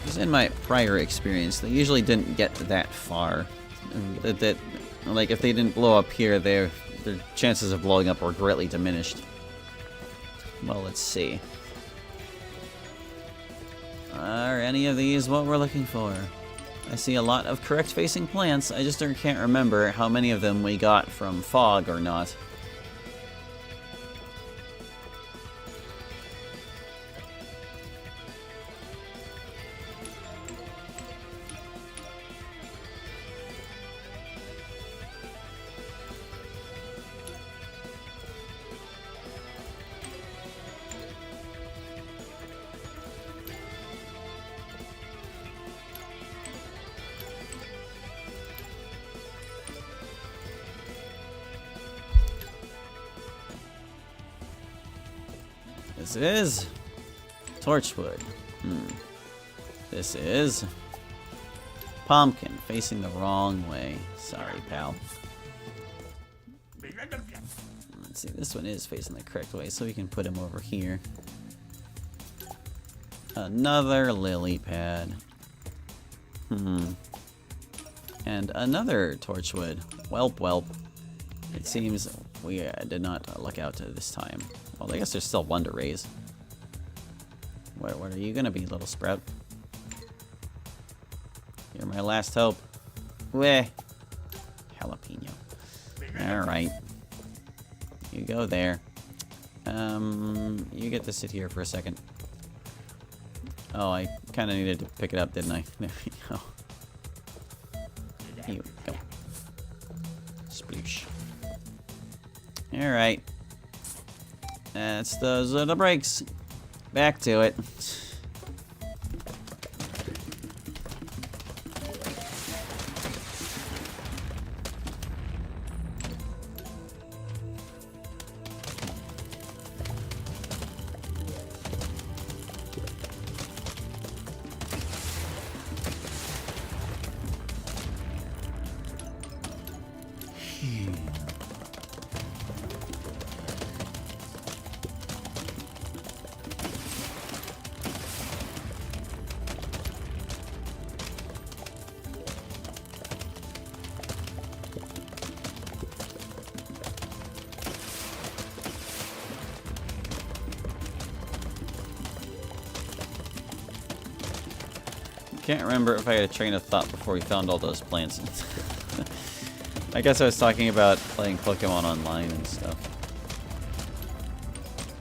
Because in my prior experience, they usually didn't get that far. Like if they didn't blow up here, their chances of blowing up were greatly diminished. Well, let's see. Are any of these what we're looking for? I see a lot of correct facing plants. I just can't remember how many of them we got from fog or not. This is torchwood. This is pumpkin facing the wrong way. Sorry, pal. Let's see, this one is facing the correct way, so we can put him over here. Another lily pad. And another torchwood. Welp, welp. It seems we did not look out this time. Well, I guess there's still one to raise. What are you gonna be, little sprout? You're my last hope. Weh. Jalapeno. Alright. You go there. You get to sit here for a second. Oh, I kind of needed to pick it up, didn't I? There we go. Here we go. Sploosh. Alright. That's those are the brakes. Back to it. Can't remember if I had a train of thought before we found all those plants. I guess I was talking about playing Pokemon online and stuff.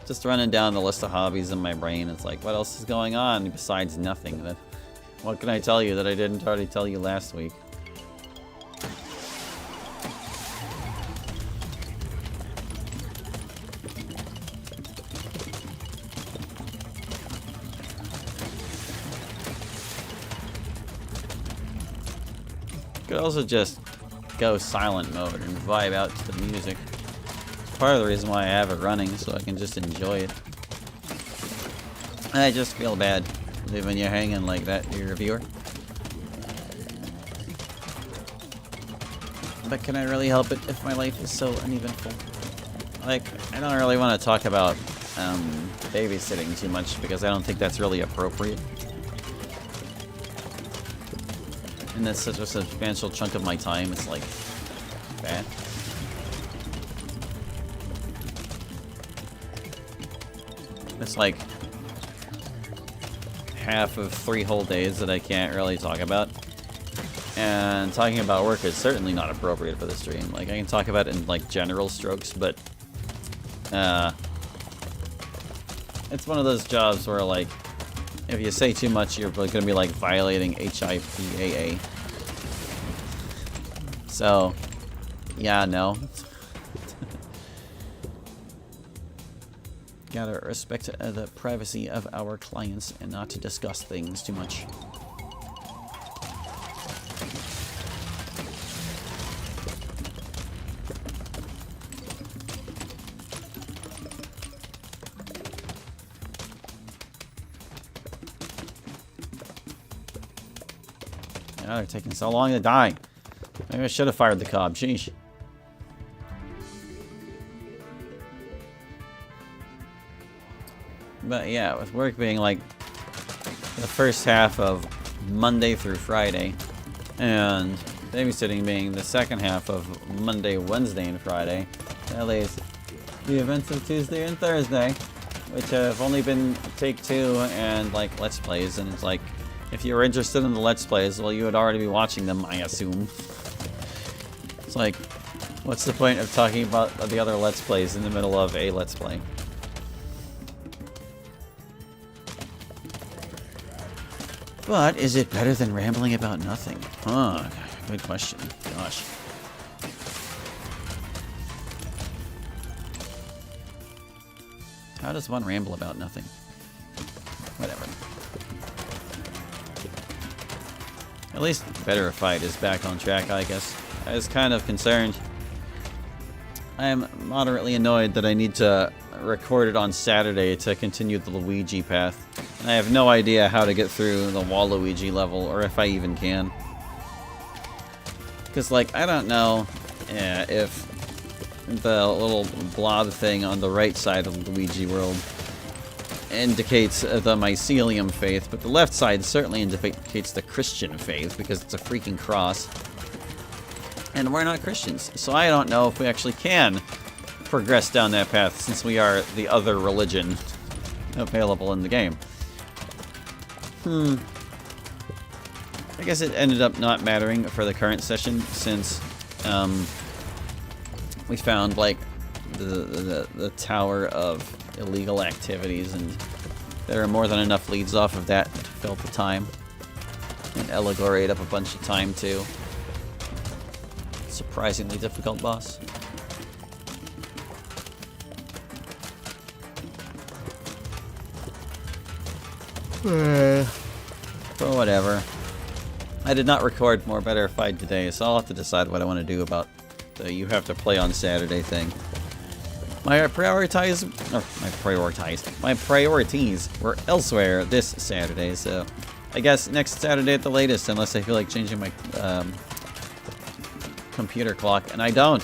Just running down the list of hobbies in my brain. It's like, what else is going on besides nothing? What can I tell you that I didn't already tell you last week? Could also just go silent mode and vibe out to the music. It's part of the reason why I have it running, so I can just enjoy it. I just feel bad leaving you hanging like that to your viewer. But can I really help it if my life is so uneventful? Like, I don't really want to talk about babysitting too much because I don't think that's really appropriate. And that's such a substantial chunk of my time, it's like, bad. It's like half of 3 whole days that I can't really talk about. And talking about work is certainly not appropriate for the stream. Like, I can talk about it in, like, general strokes, but, it's one of those jobs where, like, if you say too much, you're going to be, like, violating HIPAA. So, yeah, no. gotta respect the privacy of our clients and not to discuss things too much. Oh, they're taking so long to die. Maybe I should have fired the cob. Sheesh. But yeah, with work being like the first half of Monday through Friday, and babysitting being the second half of Monday, Wednesday, and Friday, that leaves the events of Tuesday and Thursday, which have only been Take Two and like Let's Plays, and it's like, if you were interested in the Let's Plays, well, you would already be watching them, I assume. It's like, what's the point of talking about the other Let's Plays in the middle of a Let's Play? But is it better than rambling about nothing? Huh, good question. Gosh. How does one ramble about nothing? Whatever. At least Pt.40 is back on track, I guess. I was kind of concerned. I am moderately annoyed that I need to record it on Saturday to continue the Luigi path. And I have no idea how to get through the Waluigi level, or if I even can. Because, like, I don't know if the little blob thing on the right side of Luigi World indicates the mycelium faith, but the left side certainly indicates the Christian faith, because it's a freaking cross. And we're not Christians, so I don't know if we actually can progress down that path, since we are the other religion available in the game. I guess it ended up not mattering for the current session, since we found, like, the tower of illegal activities, and there are more than enough leads off of that to fill the time. And Eligor ate up a bunch of time, too. Surprisingly difficult boss. But whatever. I did not record more Pt.40 today, so I'll have to decide what I want to do about the you have to play on Saturday thing. My priorities were elsewhere this Saturday, so I guess next Saturday at the latest, unless I feel like changing my computer clock, and I don't.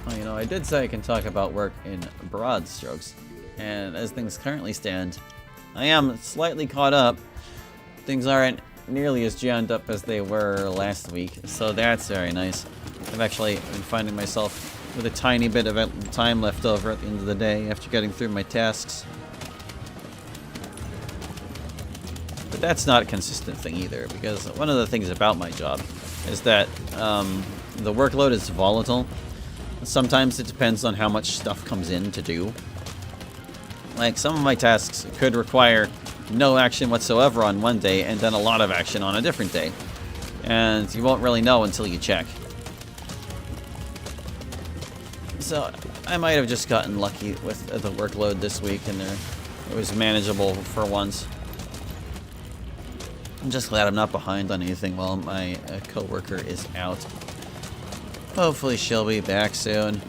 Well, you know, I did say I can talk about work in broad strokes, and as things currently stand, I am slightly caught up. Things aren't nearly as jammed up as they were last week, so that's very nice. I've actually been finding myself with a tiny bit of time left over at the end of the day after getting through my tasks. But that's not a consistent thing either, because one of the things about my job is that the workload is volatile. Sometimes it depends on how much stuff comes in to do. Like, some of my tasks could require no action whatsoever on one day and then a lot of action on a different day. And you won't really know until you check. So I might have just gotten lucky with the workload this week, and it was manageable for once. I'm just glad I'm not behind on anything while my coworker is out. Hopefully she'll be back soon.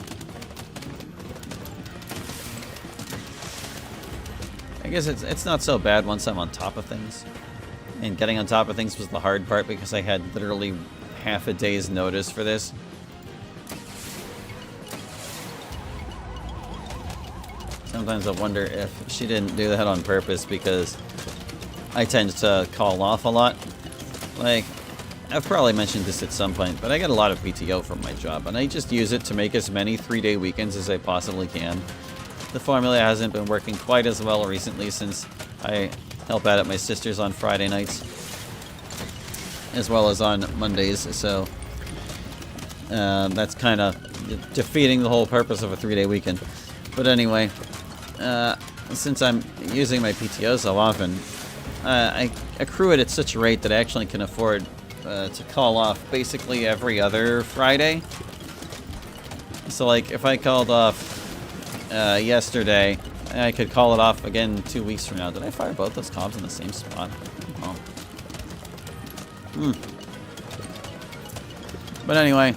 I guess it's not so bad once I'm on top of things. And getting on top of things was the hard part, because I had literally half a day's notice for this. Sometimes I wonder if she didn't do that on purpose, because I tend to call off a lot. Like, I've probably mentioned this at some point, but I get a lot of PTO from my job, and I just use it to make as many 3-day weekends as I possibly can. The formula hasn't been working quite as well recently since I help out at my sister's on Friday nights, as well as on Mondays, so that's kind of defeating the whole purpose of a 3-day weekend. But anyway, since I'm using my PTO so often, I accrue it at such a rate that I actually can afford to call off basically every other Friday. So like, if I called off yesterday, I could call it off again 2 weeks from now. Did I fire both those cobs in the same spot? Oh. But anyway,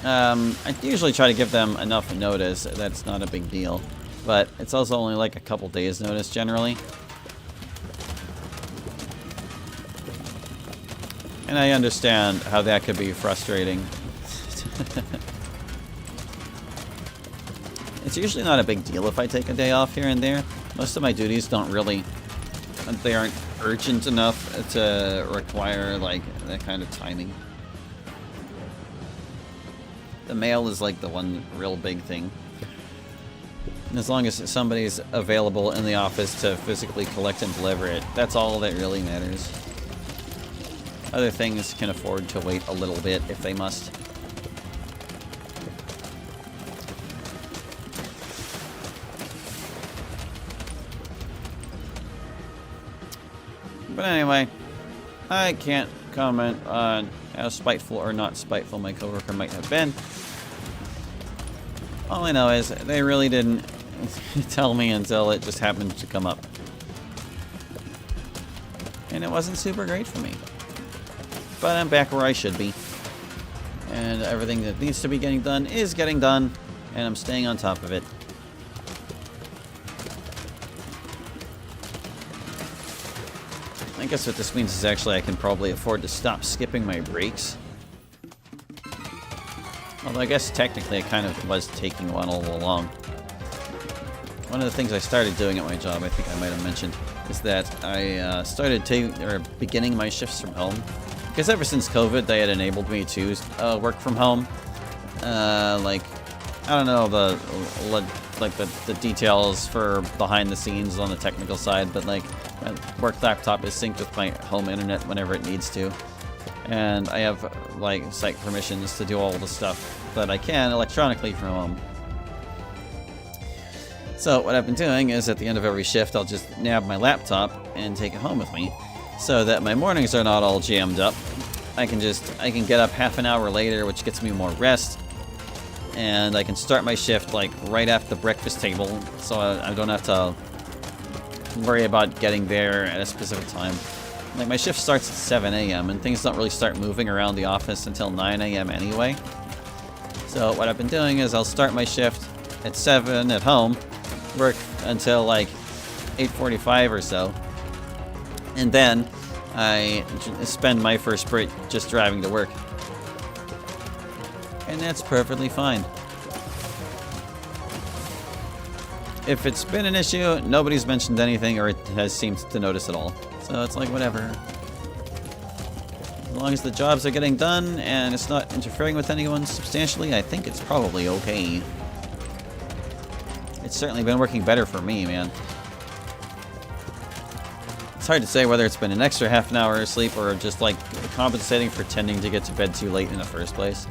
I usually try to give them enough notice that it's not a big deal. But it's also only like a couple days notice generally. And I understand how that could be frustrating. It's usually not a big deal if I take a day off here and there. Most of my duties don't really, they aren't urgent enough to require like that kind of timing. The mail is like the one real big thing. And as long as somebody's available in the office to physically collect and deliver it, that's all that really matters. Other things can afford to wait a little bit if they must. But anyway, I can't comment on how spiteful or not spiteful my coworker might have been. All I know is they really didn't tell me until it just happened to come up. And it wasn't super great for me. But I'm back where I should be. And everything that needs to be getting done is getting done. And I'm staying on top of it. I guess what this means is actually I can probably afford to stop skipping my breaks. Although I guess technically I kind of was taking one all along. One of the things I started doing at my job, I think I might have mentioned, is that I started beginning my shifts from home. Because ever since COVID, they had enabled me to work from home. Like, I don't know the details for behind the scenes on the technical side, but like, my work laptop is synced with my home internet whenever it needs to. And I have like site permissions to do all the stuff that I can electronically from home. So what I've been doing is at the end of every shift, I'll just nab my laptop and take it home with me, so that my mornings are not all jammed up. I can get up half an hour later, which gets me more rest, and I can start my shift like right after the breakfast table, so I don't have to worry about getting there at a specific time. Like, my shift starts at 7 a.m. and things don't really start moving around the office until 9 a.m. anyway. So what I've been doing is I'll start my shift at 7 at home, work until like 8:45 or so, and then I spend my first break just driving to work. And that's perfectly fine. If it's been an issue, nobody's mentioned anything or it has seemed to notice at all. So it's like, whatever. As long as the jobs are getting done and it's not interfering with anyone substantially, I think it's probably okay. It's certainly been working better for me, man. It's hard to say whether it's been an extra half an hour of sleep or just like compensating for tending to get to bed too late in the first place.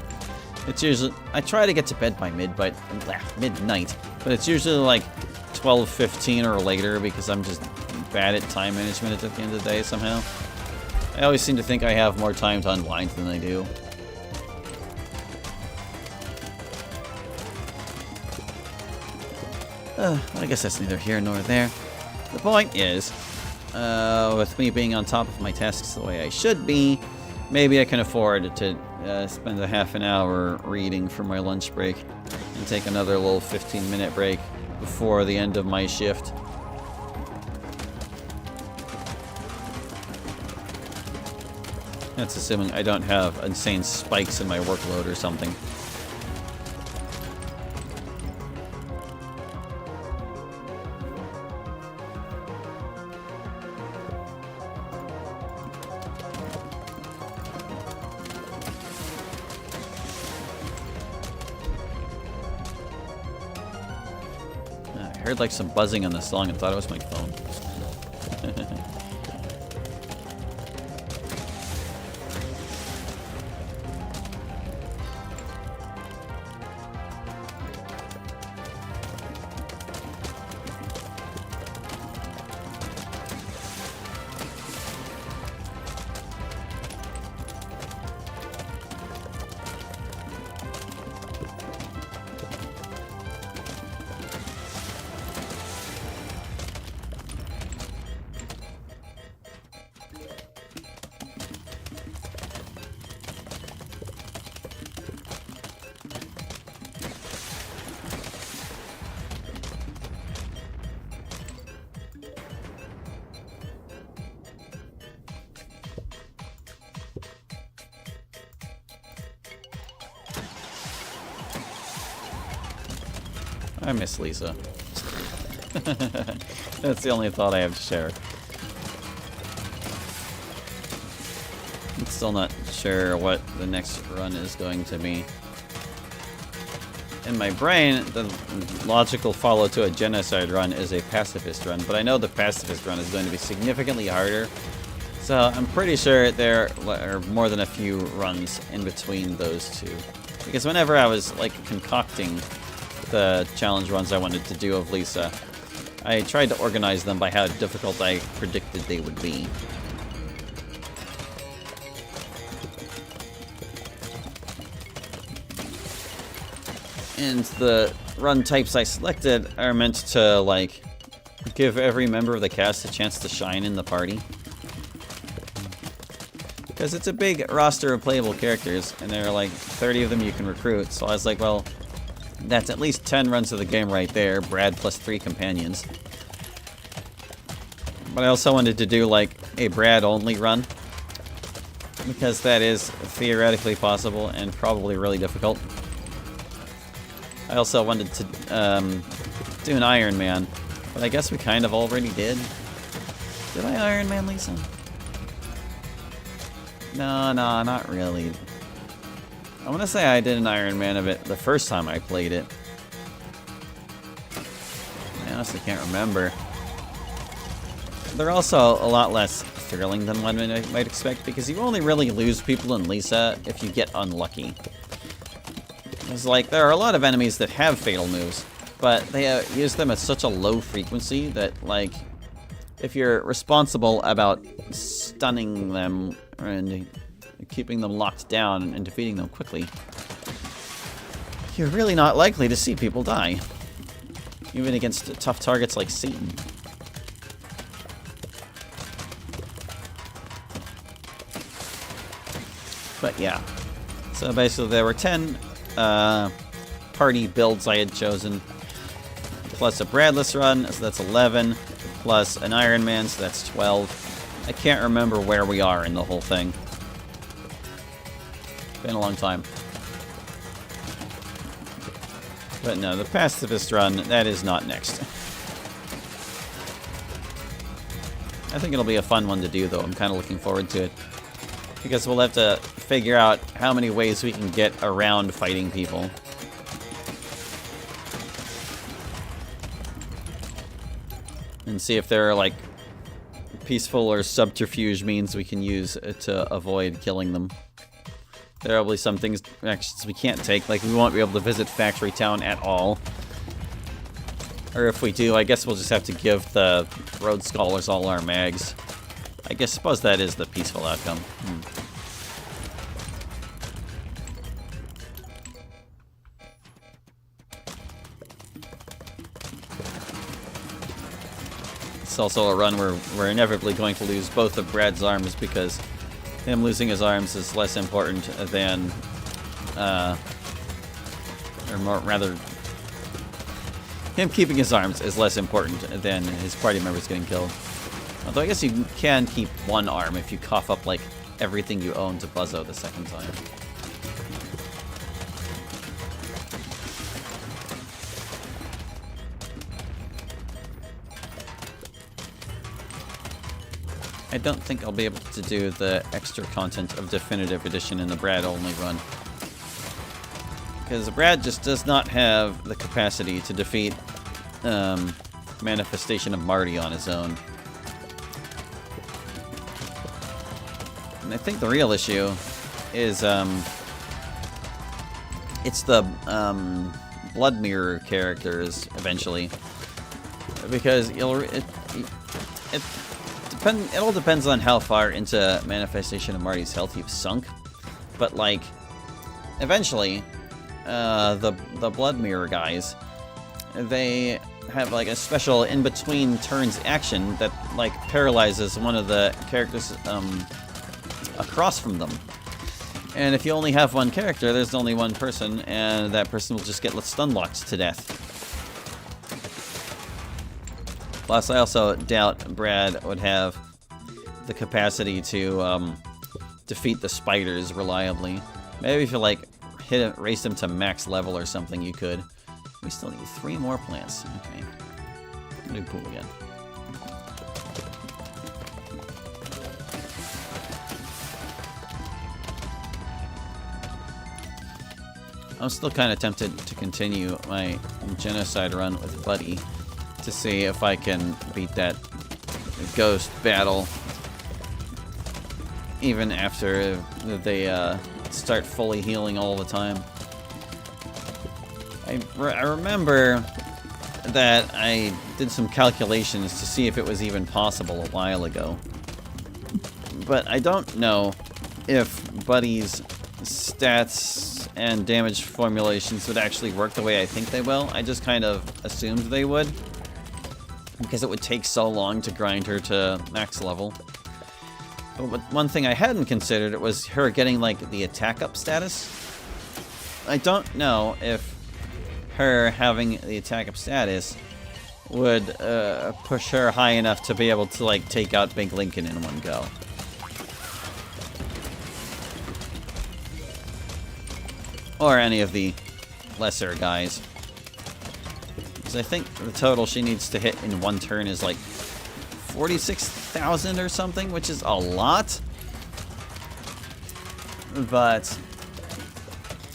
It's usually, I try to get to bed by midnight, but it's usually like 12:15 or later because I'm just bad at time management at the end of the day somehow. I always seem to think I have more time to unwind than I do. I guess that's neither here nor there. The point is, with me being on top of my tasks the way I should be, maybe I can afford to spend a half an hour reading for my lunch break and take another little 15-minute break before the end of my shift. That's assuming I don't have insane spikes in my workload or something. heard like some buzzing on the song and thought it was my phone. I miss Lisa. That's the only thought I have to share. I'm still not sure what the next run is going to be. In my brain, the logical follow to a genocide run is a pacifist run, but I know the pacifist run is going to be significantly harder. So I'm pretty sure there are more than a few runs in between those two. Because whenever I was like concocting the challenge runs I wanted to do of Lisa, I tried to organize them by how difficult I predicted they would be. And the run types I selected are meant to, like, give every member of the cast a chance to shine in the party. Because it's a big roster of playable characters, and there are like 30 of them you can recruit, so I was like, well, that's at least 10 runs of the game right there, Brad plus 3 companions. But I also wanted to do like a Brad only run, because that is theoretically possible and probably really difficult. I also wanted to do an Iron Man, but I guess we kind of already did. Did I Iron Man Lisa? No, not really. I want to say I did an Iron Man of it the first time I played it. I honestly can't remember. They're also a lot less thrilling than one might expect, because you only really lose people in Lisa if you get unlucky. It's like, there are a lot of enemies that have fatal moves, but they use them at such a low frequency that, like, if you're responsible about stunning them and keeping them locked down and defeating them quickly, you're really not likely to see people die, even against tough targets like Satan. But yeah, so basically there were 10 party builds I had chosen, plus a Bradless run, so that's 11, plus an Iron Man, so that's 12. I can't remember where we are in the whole thing. Been a long time. But no, the pacifist run, that is not next. I think it'll be a fun one to do, though. I'm kind of looking forward to it. Because we'll have to figure out how many ways we can get around fighting people. And see if there are, like, peaceful or subterfuge means we can use to avoid killing them. There are probably some actions we can't take, like we won't be able to visit Factory Town at all. Or if we do, I guess we'll just have to give the Rhodes Scholars all our mags. I suppose that is the peaceful outcome. It's also a run where we're inevitably going to lose both of Brad's arms, because him losing his arms is less important than, or more, rather, him keeping his arms is less important than his party members getting killed. Although I guess you can keep one arm if you cough up, like, everything you own to Buzzo the second time. I don't think I'll be able to do the extra content of Definitive Edition in the Brad only run, because Brad just does not have the capacity to defeat manifestation of Marty on his own. And I think the real issue is it's the blood mirror characters eventually, because it all depends on how far into manifestation of Marty's health you've sunk, but like eventually the blood mirror guys, they have like a special in between turns action that like paralyzes one of the characters across from them. And if you only have one character, there's only one person, and that person will just get stun locked to death. Plus, I also doubt Brad would have the capacity to defeat the spiders reliably. Maybe if you like raise them to max level or something, you could. We still need 3 more plants. Okay. New pool again. I'm still kind of tempted to continue my genocide run with Buddy to see if I can beat that ghost battle even after they start fully healing all the time. I remember that I did some calculations to see if it was even possible a while ago. But I don't know if Buddy's stats and damage formulations would actually work the way I think they will. I just kind of assumed they would, because it would take so long to grind her to max level. But one thing I hadn't considered was her getting like the attack up status. I don't know if her having the attack up status would push her high enough to be able to like take out Big Lincoln in one go. Or any of the lesser guys. Because I think the total she needs to hit in one turn is like 46,000 or something, which is a lot. But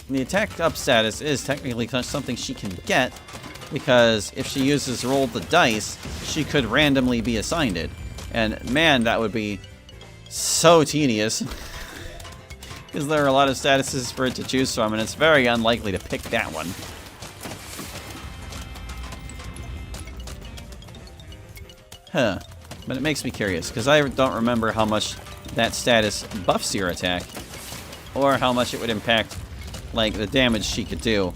the attack up status is technically something she can get, because if she uses roll the dice, she could randomly be assigned it. And man, that would be so tedious. Because there are a lot of statuses for it to choose from, and it's very unlikely to pick that one. Huh. But it makes me curious, because I don't remember how much that status buffs your attack, or how much it would impact, like, the damage she could do.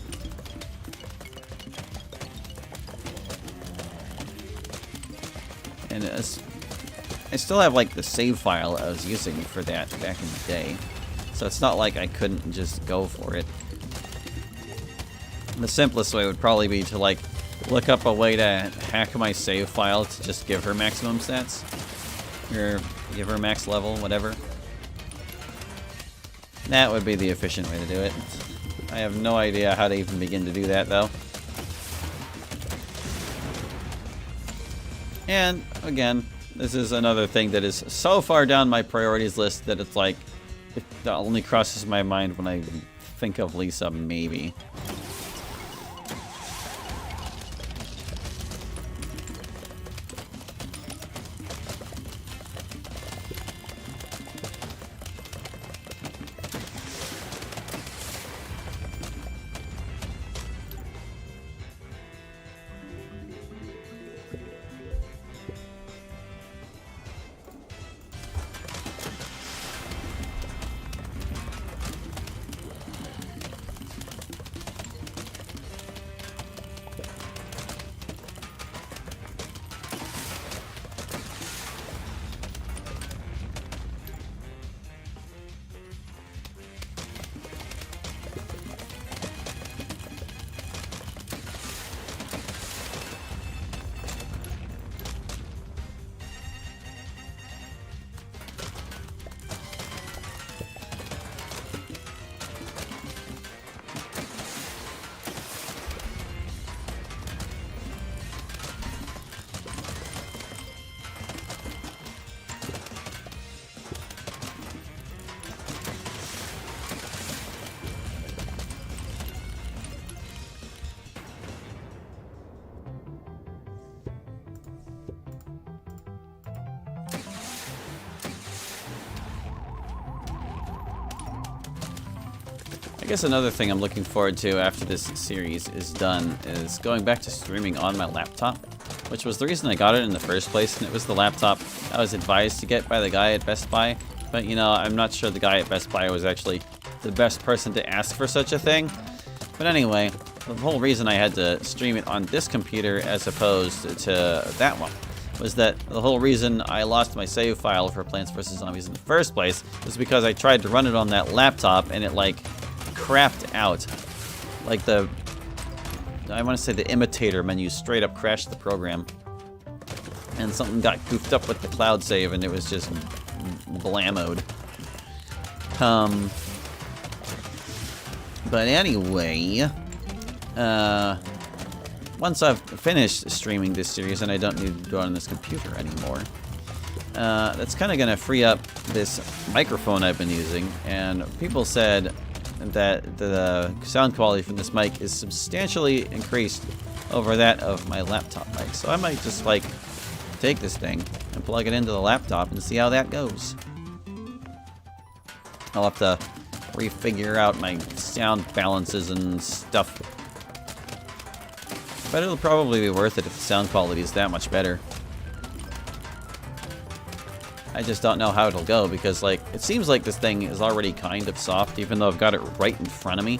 And I still have, like, the save file I was using for that back in the day. So it's not like I couldn't just go for it. The simplest way would probably be to like look up a way to hack my save file to just give her maximum stats. Or give her max level, whatever. That would be the efficient way to do it. I have no idea how to even begin to do that though. And again, this is another thing that is so far down my priorities list that it's like, it only crosses my mind when I think of Lisa, maybe. guess another thing I'm looking forward to after this series is done is going back to streaming on my laptop, which was the reason I got it in the first place, and it was the laptop I was advised to get by the guy at Best Buy. But, you know, I'm not sure the guy at Best Buy was actually the best person to ask for such a thing. But anyway, the whole reason I had to stream it on this computer as opposed to that one was that the whole reason I lost my save file for Plants vs. Zombies in the first place was because I tried to run it on that laptop and it, like, crapped out. Like I want to say the imitator menu straight up crashed the program. And something got goofed up with the cloud save and it was just blammoed. But anyway, once I've finished streaming this series and I don't need to do it on this computer anymore, that's kind of going to free up this microphone I've been using. And people said that the sound quality from this mic is substantially increased over that of my laptop mic. So I might just, like, take this thing and plug it into the laptop and see how that goes. I'll have to refigure out my sound balances and stuff. But it'll probably be worth it if the sound quality is that much better. I just don't know how it'll go because, like, it seems like this thing is already kind of soft, even though I've got it right in front of me.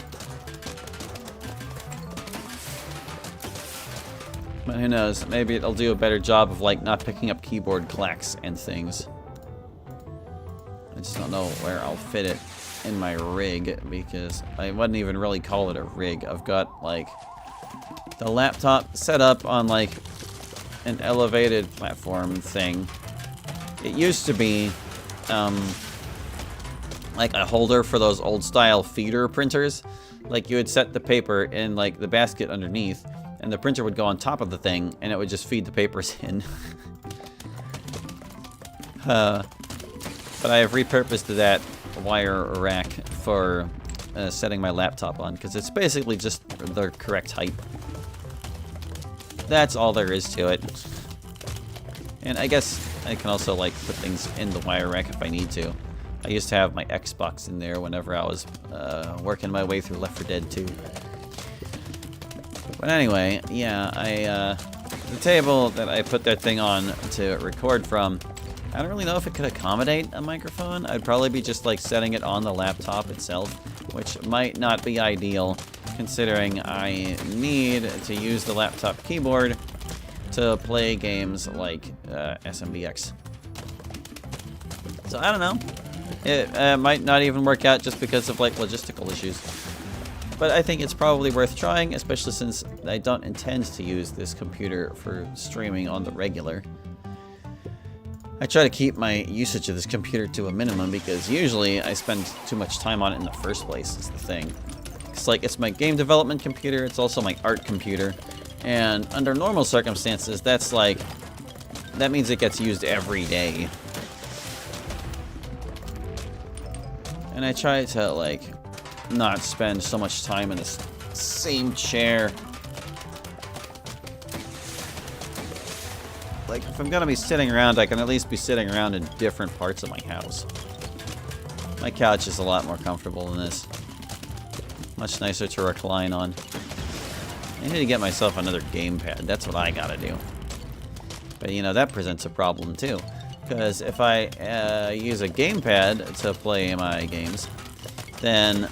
But who knows? Maybe it'll do a better job of, like, not picking up keyboard clacks and things. I just don't know where I'll fit it in my rig because I wouldn't even really call it a rig. I've got, like, the laptop set up on, like, an elevated platform thing. It used to be, like a holder for those old-style feeder printers. Like, you would set the paper in, like, the basket underneath, and the printer would go on top of the thing, and it would just feed the papers in. But I have repurposed that wire rack for setting my laptop on, because it's basically just the correct height. That's all there is to it. And I guess I can also, like, put things in the wire rack if I need to. I used to have my Xbox in there whenever I was working my way through Left 4 Dead 2. But anyway, yeah, the table that I put that thing on to record from, I don't really know if it could accommodate a microphone. I'd probably be just, like, setting it on the laptop itself, which might not be ideal, considering I need to use the laptop keyboard to play games like SMBX. So I don't know. It might not even work out just because of, like, logistical issues. But I think it's probably worth trying, especially since I don't intend to use this computer for streaming on the regular. I try to keep my usage of this computer to a minimum because usually I spend too much time on it in the first place, is the thing. It's like, it's my game development computer, it's also my art computer, and under normal circumstances, that's like, that means it gets used every day. And I try to, like, not spend so much time in the same chair. Like, if I'm gonna be sitting around, I can at least be sitting around in different parts of my house. My couch is a lot more comfortable than this. Much nicer to recline on. I need to get myself another gamepad. That's what I gotta do. But, you know, that presents a problem, too. Because if I use a gamepad to play my games, then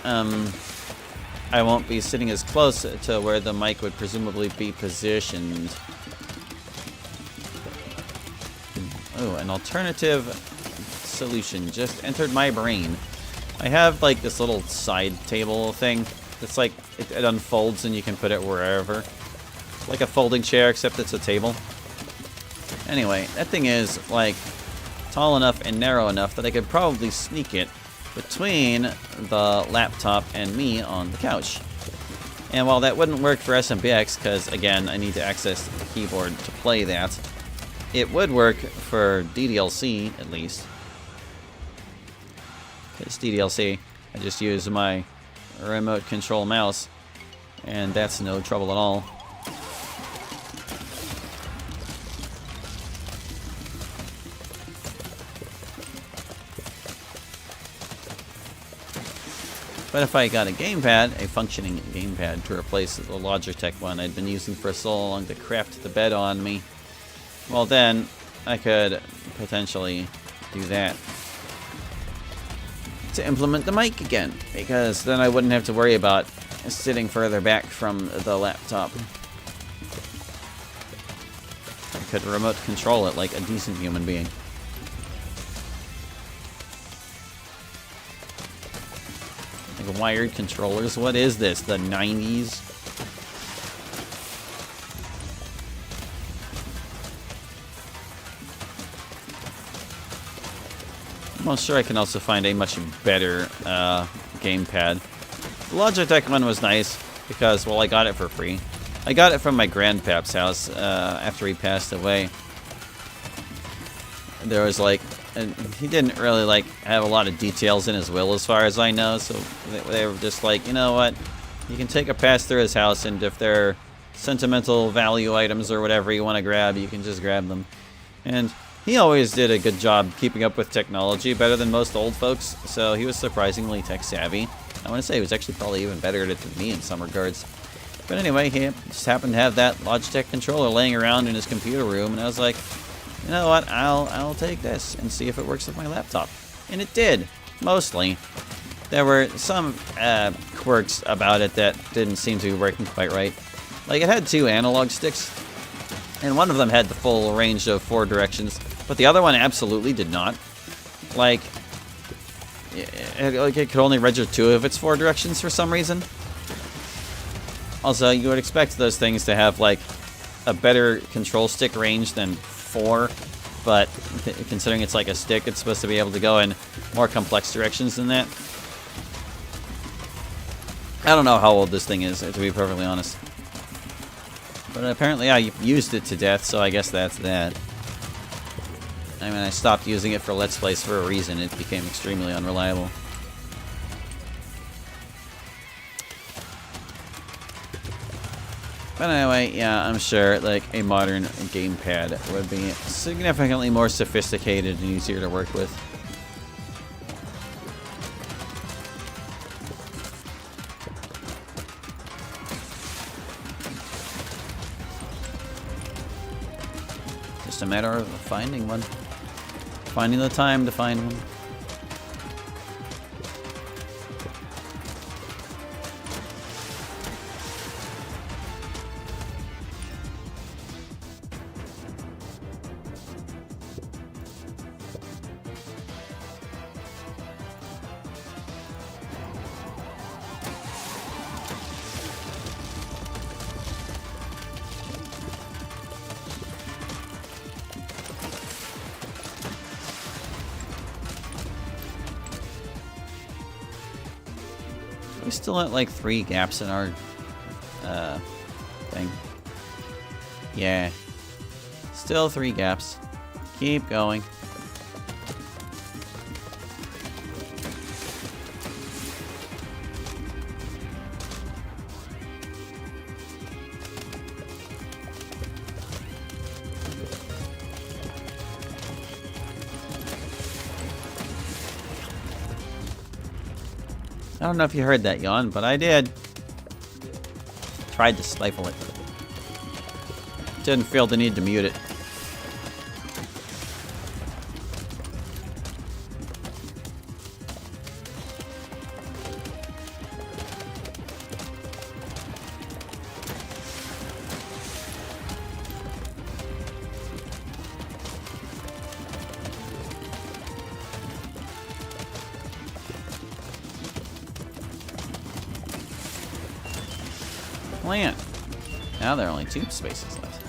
I won't be sitting as close to where the mic would presumably be positioned. Oh, an alternative solution just entered my brain. I have, like, this little side table thing. It's like, it unfolds and you can put it wherever. Like a folding chair, except it's a table. Anyway, that thing is, like, tall enough and narrow enough that I could probably sneak it between the laptop and me on the couch. And while that wouldn't work for SMBX, because, again, I need to access the keyboard to play that, it would work for DDLC, at least. Because DDLC, I just use my remote control mouse, and that's no trouble at all. But if I got a gamepad, a functioning gamepad to replace the Logitech one I'd been using for so long to craft the bed on me, well then I could potentially do that to implement the mic again, because then I wouldn't have to worry about sitting further back from the laptop. I could remote control it like a decent human being. Like wired controllers? What is this? The 90s? I'm sure I can also find a much better gamepad. The Logitech one was nice because, well, I got it for free. I got it from my grandpap's house after he passed away. There was like, and he didn't really like have a lot of details in his will as far as I know, so they were just like, you know what, you can take a pass through his house, and if they're sentimental value items or whatever you want to grab, you can just grab them. And he always did a good job keeping up with technology, better than most old folks, so he was surprisingly tech savvy. I want to say he was actually probably even better at it than me in some regards. But anyway, he just happened to have that Logitech controller laying around in his computer room, and I was like, you know what, I'll take this and see if it works with my laptop. And it did, mostly. There were some quirks about it that didn't seem to be working quite right. Like, it had 2 analog sticks, and one of them had the full range of 4 directions, but the other one absolutely did not. Like, it could only register 2 of its 4 directions for some reason. Also, you would expect those things to have, like, a better control stick range than 4, but considering it's like a stick, it's supposed to be able to go in more complex directions than that. I don't know how old this thing is, to be perfectly honest. But apparently I used it to death, so I guess that's that. I mean, I stopped using it for Let's Plays for a reason. It became extremely unreliable. But anyway, yeah, I'm sure like a modern gamepad would be significantly more sophisticated and easier to work with. Just a matter of finding one. Finding the time to find one. We still at like 3 gaps in our thing. Yeah. Still 3 gaps. Keep going. I don't know if you heard that yawn, but I did. Tried to stifle it. Didn't feel the need to mute it. Plant. Now there are only 2 spaces left.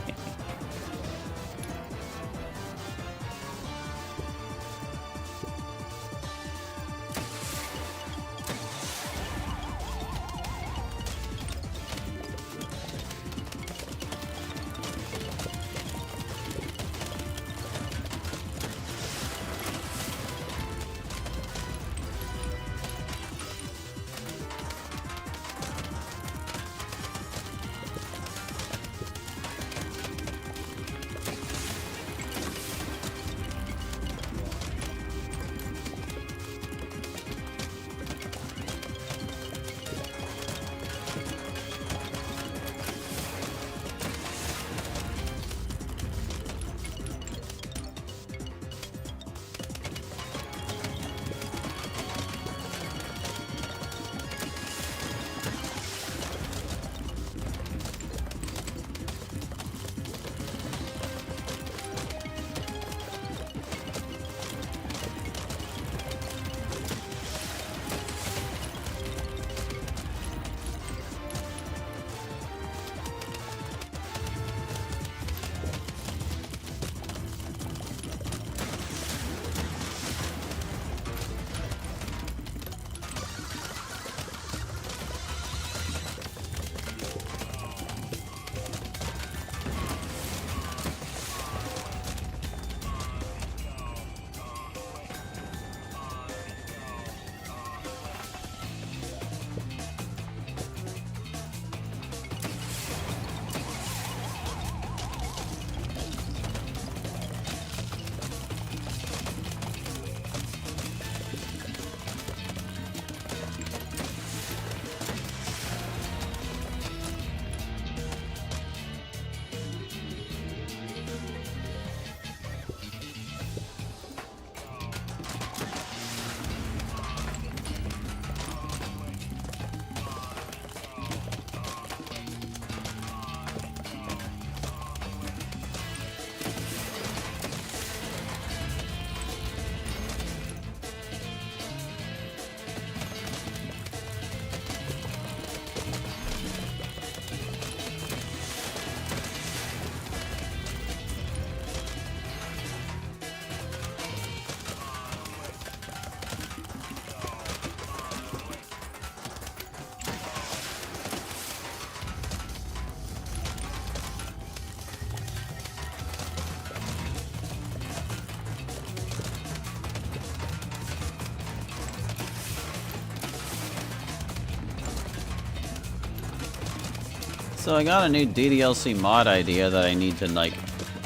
So I got a new DDLC mod idea that I need to, like,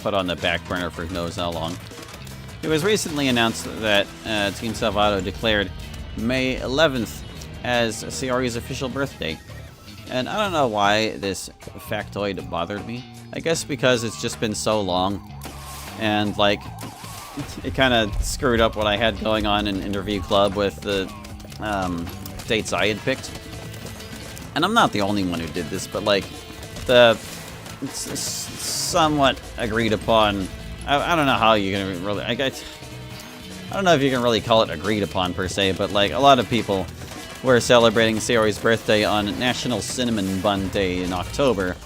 put on the back burner for who knows how long. It was recently announced that Team Salvato declared May 11th as CRE's official birthday. And I don't know why this factoid bothered me. I guess because it's just been so long. And, like, it kind of screwed up what I had going on in Interview Club with the dates I had picked. And I'm not the only one who did this, but, like, it's somewhat agreed upon. I don't know how you can really... I don't know if you can really call it agreed upon, per se, but, like, a lot of people were celebrating Sayori's birthday on National Cinnamon Bun Day in October.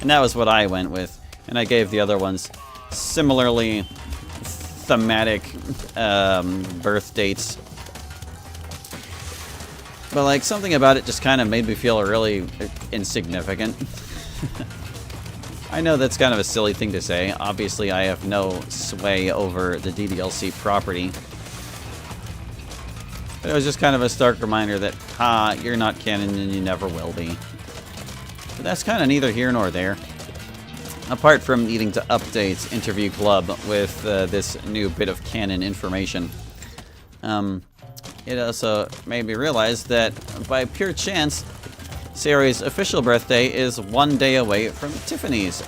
And that was what I went with. And I gave the other ones similarly thematic birth dates. But, like, something about it just kind of made me feel really insignificant. I know that's kind of a silly thing to say. Obviously, I have no sway over the DDLC property. But it was just kind of a stark reminder that, you're not canon and you never will be. But that's kind of neither here nor there. Apart from needing to update Interview Club with this new bit of canon information. It also made me realize that, by pure chance, Sayori's official birthday is one day away from Tiffany's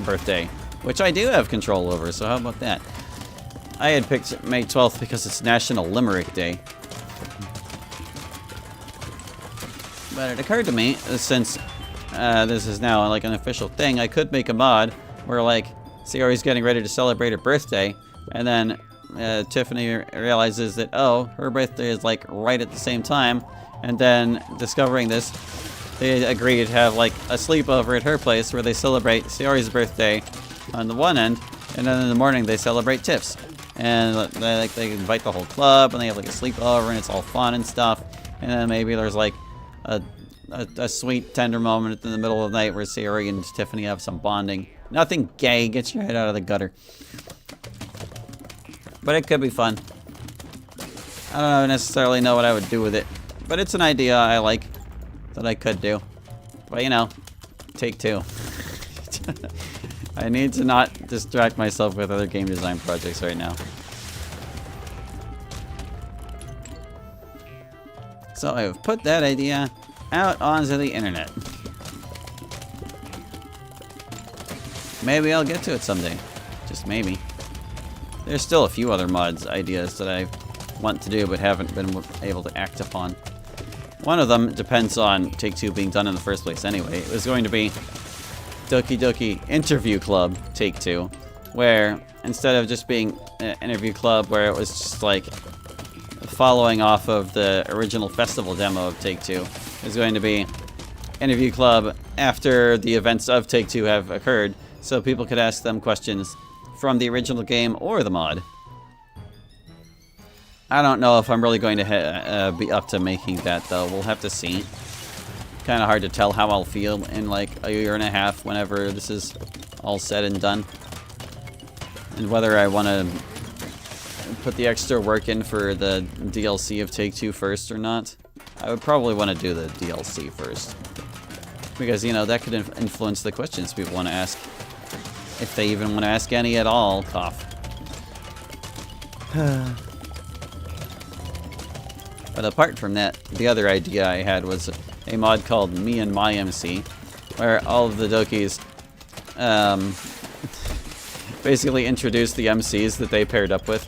birthday, which I do have control over, so how about that? I had picked May 12th because it's National Limerick Day. But it occurred to me, since this is now like an official thing, I could make a mod where, like, Sayori's getting ready to celebrate her birthday, and then Tiffany realizes that, oh, her birthday is, like, right at the same time, and then discovering this, they agree to have, like, a sleepover at her place where they celebrate Sayori's birthday on the one end, and then in the morning they celebrate Tiff's. And they invite the whole club, and they have, like, a sleepover, and it's all fun and stuff. And then maybe there's, like, a sweet, tender moment in the middle of the night where Sayori and Tiffany have some bonding. Nothing gay, get your head out of the gutter. But it could be fun. I don't necessarily know what I would do with it. But it's an idea I like, that I could do. But, you know, take two. I need to not distract myself with other game design projects right now. So I've put that idea out onto the internet. Maybe I'll get to it someday. Just maybe. There's still a few other mods ideas that I want to do but haven't been able to act upon. One of them depends on Take-Two being done in the first place anyway. It was going to be Doki Doki Interview Club Take-Two, where instead of just being an Interview Club where it was just like following off of the original festival demo of Take-Two, it was going to be Interview Club after the events of Take-Two have occurred, so people could ask them questions from the original game or the mod. I don't know if I'm really going to be up to making that, though. We'll have to see. Kind of hard to tell how I'll feel in like a year and a half whenever this is all said and done. And whether I want to put the extra work in for the DLC of Take-Two first or not. I would probably want to do the DLC first. Because, you know, that could influence the questions people want to ask. If they even want to ask any at all. Cough. But apart from that, the other idea I had was a mod called Me and My MC, where all of the Dokis basically introduced the MCs that they paired up with.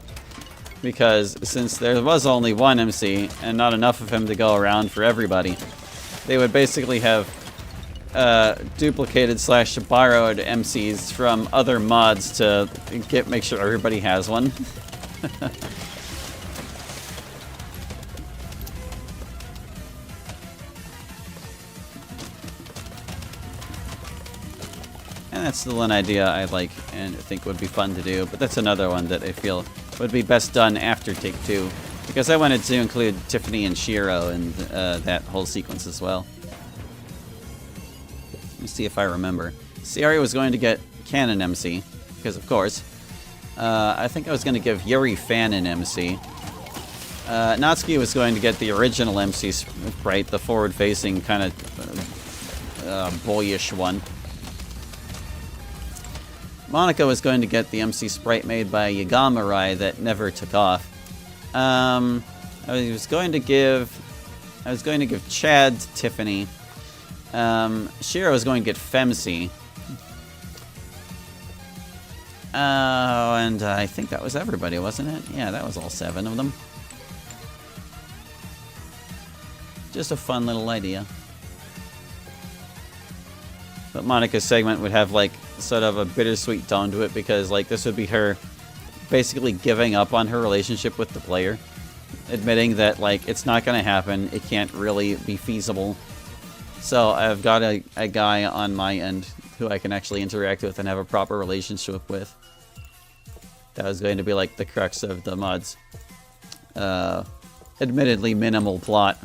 Because since there was only one MC and not enough of him to go around for everybody, they would basically have duplicated / borrowed MCs from other mods to make sure everybody has one. And that's the one idea I like and think would be fun to do, but that's another one that I feel would be best done after Take-Two, because I wanted to include Tiffany and Shiro and that whole sequence as well. Let me see if I remember. Sayori was going to get Canon MC, because of course. I think I was going to give Yuri Fan an MC. Natsuki was going to get the original MC sprite, the forward-facing kind of boyish one. Monica was going to get the MC sprite made by Yagamarai that never took off. I was going to give Chad to Tiffany. Shira was going to get Femsi. And I think that was everybody, wasn't it? Yeah, that was all 7 of them. Just a fun little idea. But Monica's segment would have, like, sort of a bittersweet tone to it because, like, this would be her basically giving up on her relationship with the player. Admitting that, like, it's not going to happen. It can't really be feasible. So I've got a guy on my end who I can actually interact with and have a proper relationship with. That was going to be, like, the crux of the mod's admittedly minimal plot.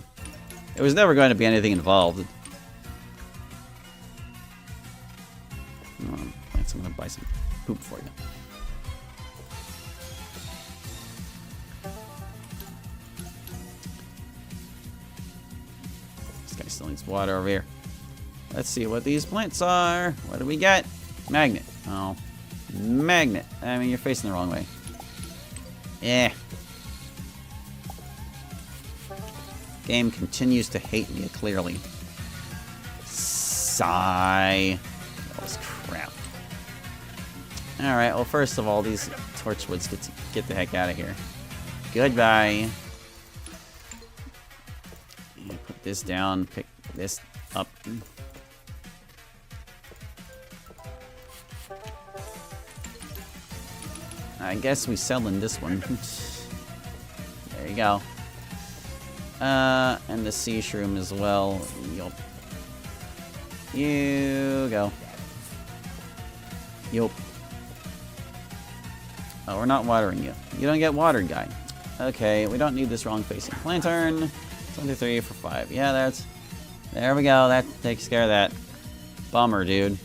It was never going to be anything involved. I'm going to buy some poop for you. This guy still needs water over here. Let's see what these plants are. What do we got? Magnet. Oh. Magnet. I mean, you're facing the wrong way. Eh. Game continues to hate me, clearly. Sigh. That was crap. Alright, well, first of all, these torchwoods get the heck out of here. Goodbye. Put this down, pick this up. I guess we sell in this one. There you go. And the sea shroom as well. Yup. You go. Yup. Oh, we're not watering you. You don't get watered, guy. Okay, we don't need this wrong facing. Lantern. 23 for 5. Yeah, that's... There we go. That takes care of that. Bummer, dude.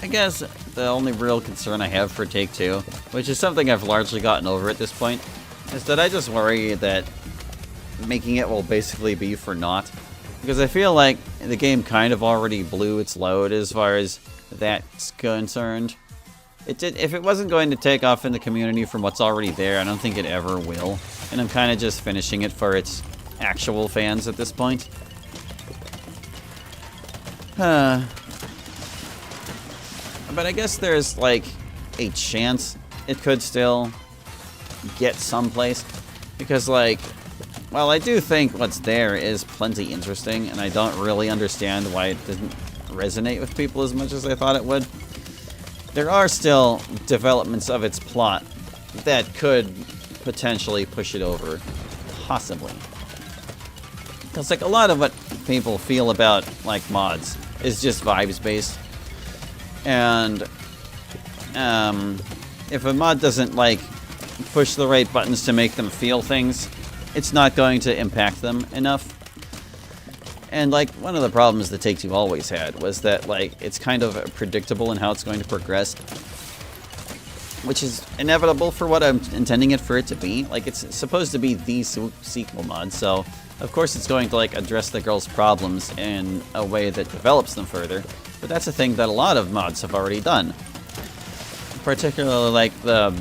I guess the only real concern I have for Take 2, which is something I've largely gotten over at this point, is that I just worry that making it will basically be for naught. Because I feel like the game kind of already blew its load as far as that's concerned. If it wasn't going to take off in the community from what's already there, I don't think it ever will. And I'm kind of just finishing it for its actual fans at this point. But I guess there's, like, a chance it could still get someplace. Because, like, while I do think what's there is plenty interesting, and I don't really understand why it didn't resonate with people as much as I thought it would, there are still developments of its plot that could potentially push it over. Possibly. Because, like, a lot of what people feel about, like, mods is just vibes-based. And, if a mod doesn't, like, push the right buttons to make them feel things, it's not going to impact them enough. And, like, one of the problems that Take-Two always had was that, like, it's kind of predictable in how it's going to progress. Which is inevitable for what I'm intending it for it to be. Like, it's supposed to be the sequel mod, so of course it's going to, like, address the girl's problems in a way that develops them further. But that's a thing that a lot of mods have already done. Particularly, like, the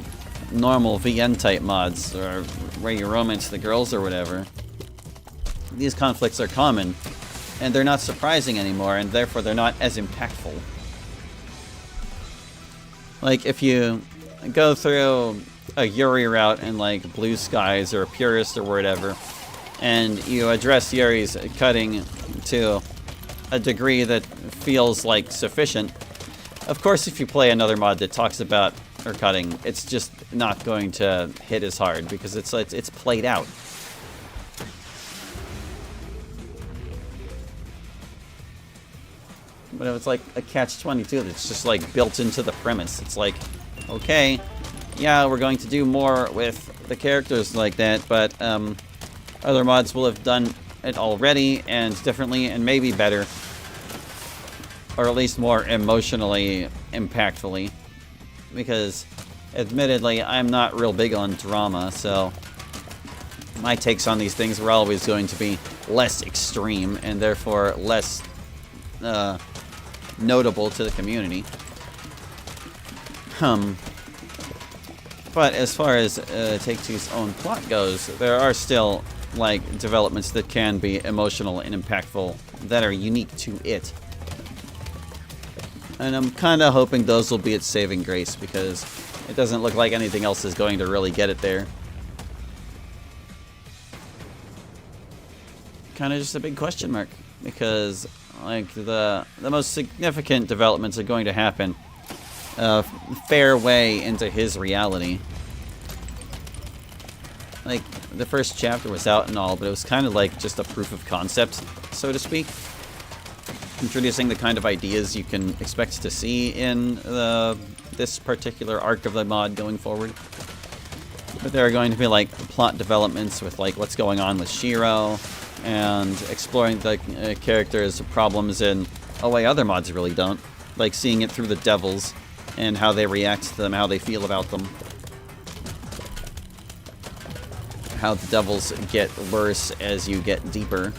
normal VN-type mods, or where you romance the girls or whatever. These conflicts are common, and they're not surprising anymore, and therefore they're not as impactful. Like, if you go through a Yuri route in, like, Blue Skies or Purist or whatever, and you address Yuri's cutting to a degree that feels like sufficient. Of course, if you play another mod that talks about cutting, it's just not going to hit as hard because it's played out. But it's like a catch-22 that's just like built into the premise. It's like, okay, yeah, we're going to do more with the characters like that, but other mods will have done it already and differently and maybe better, or at least more emotionally impactfully, because admittedly I'm not real big on drama, so my takes on these things were always going to be less extreme and therefore less notable to the community. But as far as Take-Two's own plot goes, there are still like developments that can be emotional and impactful that are unique to it. And I'm kind of hoping those will be its saving grace, because it doesn't look like anything else is going to really get it there. Kind of just a big question mark, because like the most significant developments are going to happen a fair way into his reality. Like, the first chapter was out and all, but it was kind of like just a proof of concept, so to speak. Introducing the kind of ideas you can expect to see in this particular arc of the mod going forward. But there are going to be like plot developments with like what's going on with Shiro, and exploring the characters' problems in a way other mods really don't. Like seeing it through the devils and how they react to them, how they feel about them. How the devils get worse as you get deeper.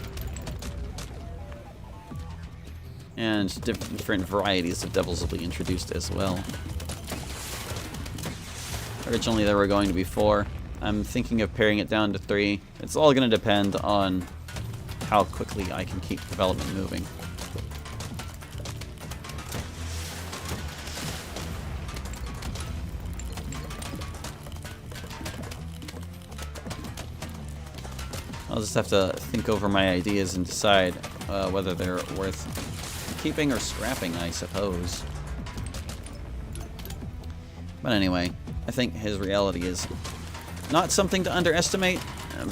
And different varieties of devils will be introduced as well. Originally there were going to be 4. I'm thinking of paring it down to 3. It's all going to depend on how quickly I can keep development moving. I'll just have to think over my ideas and decide whether they're worth keeping or scrapping, I suppose. But anyway, I think his reality is not something to underestimate,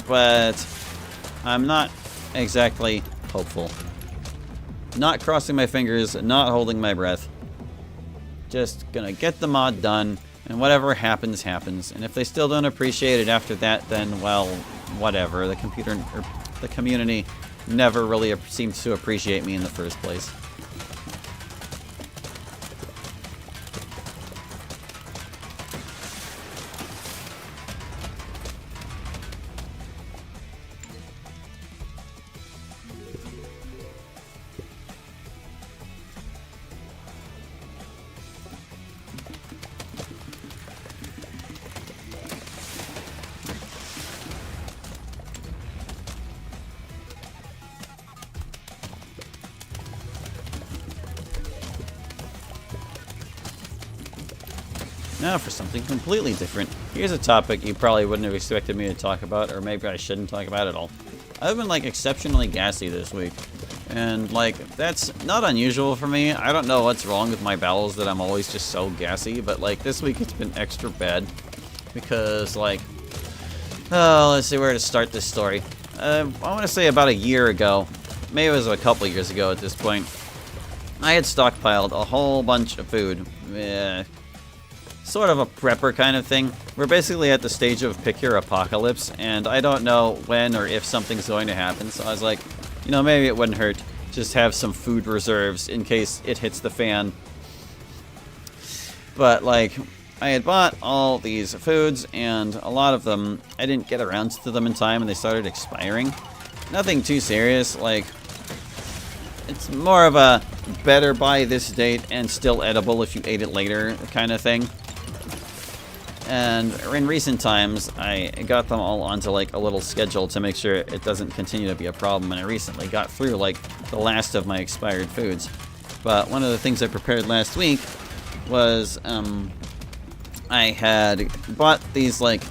but I'm not exactly hopeful. Not crossing my fingers, not holding my breath. Just gonna get the mod done, and whatever happens, happens. And if they still don't appreciate it after that, then, well, whatever. The community never really seems to appreciate me in the first place. Now for something completely different. Here's a topic you probably wouldn't have expected me to talk about, or maybe I shouldn't talk about at all. I've been like exceptionally gassy this week. And like, that's not unusual for me. I don't know what's wrong with my bowels that I'm always just so gassy, but like this week it's been extra bad. Because like, oh, let's see where to start this story. I want to say about a year ago, maybe it was a couple years ago at this point, I had stockpiled a whole bunch of food. Sort of a prepper kind of thing. We're basically at the stage of pick your apocalypse, and I don't know when or if something's going to happen, so I was like, you know, maybe it wouldn't hurt just have some food reserves in case it hits the fan. But like, I had bought all these foods, and a lot of them, I didn't get around to them in time, and they started expiring. Nothing too serious, like, it's more of a better by this date and still edible if you ate it later kind of thing. And in recent times, I got them all onto like a little schedule to make sure it doesn't continue to be a problem, and I recently got through like the last of my expired foods. But one of the things I prepared last week was I had bought these like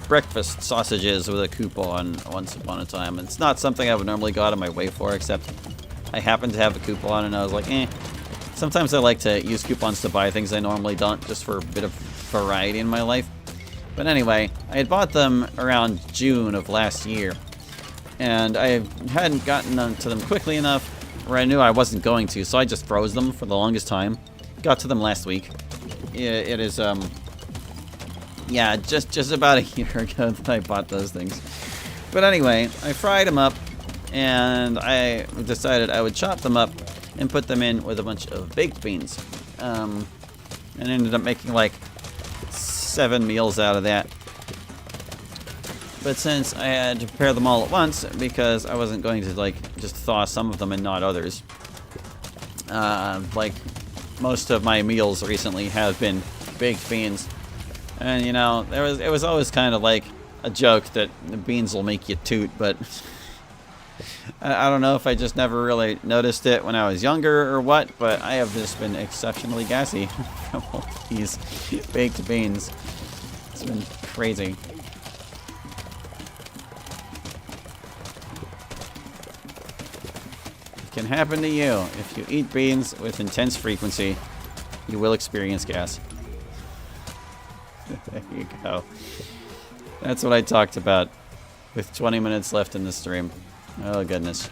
breakfast sausages with a coupon once upon a time. It's not something I would normally go out of my way for, except I happened to have a coupon, and I was like, eh. Sometimes I like to use coupons to buy things I normally don't, just for a bit of variety in my life. But anyway, I had bought them around June of last year, and I hadn't gotten to them quickly enough where I knew I wasn't going to, so I just froze them for the longest time. Got to them last week. It is, yeah, just about a year ago that I bought those things. But anyway, I fried them up, and I decided I would chop them up and put them in with a bunch of baked beans. And ended up making like 7 meals out of that. But since I had to prepare them all at once, because I wasn't going to like just thaw some of them and not others, like most of my meals recently have been baked beans. And you know, it was always kind of like a joke that the beans will make you toot, but I don't know if I just never really noticed it when I was younger or what, but I have just been exceptionally gassy from all these baked beans. It's been crazy. It can happen to you. If you eat beans with intense frequency, you will experience gas. There you go. That's what I talked about with 20 minutes left in the stream. Oh, goodness.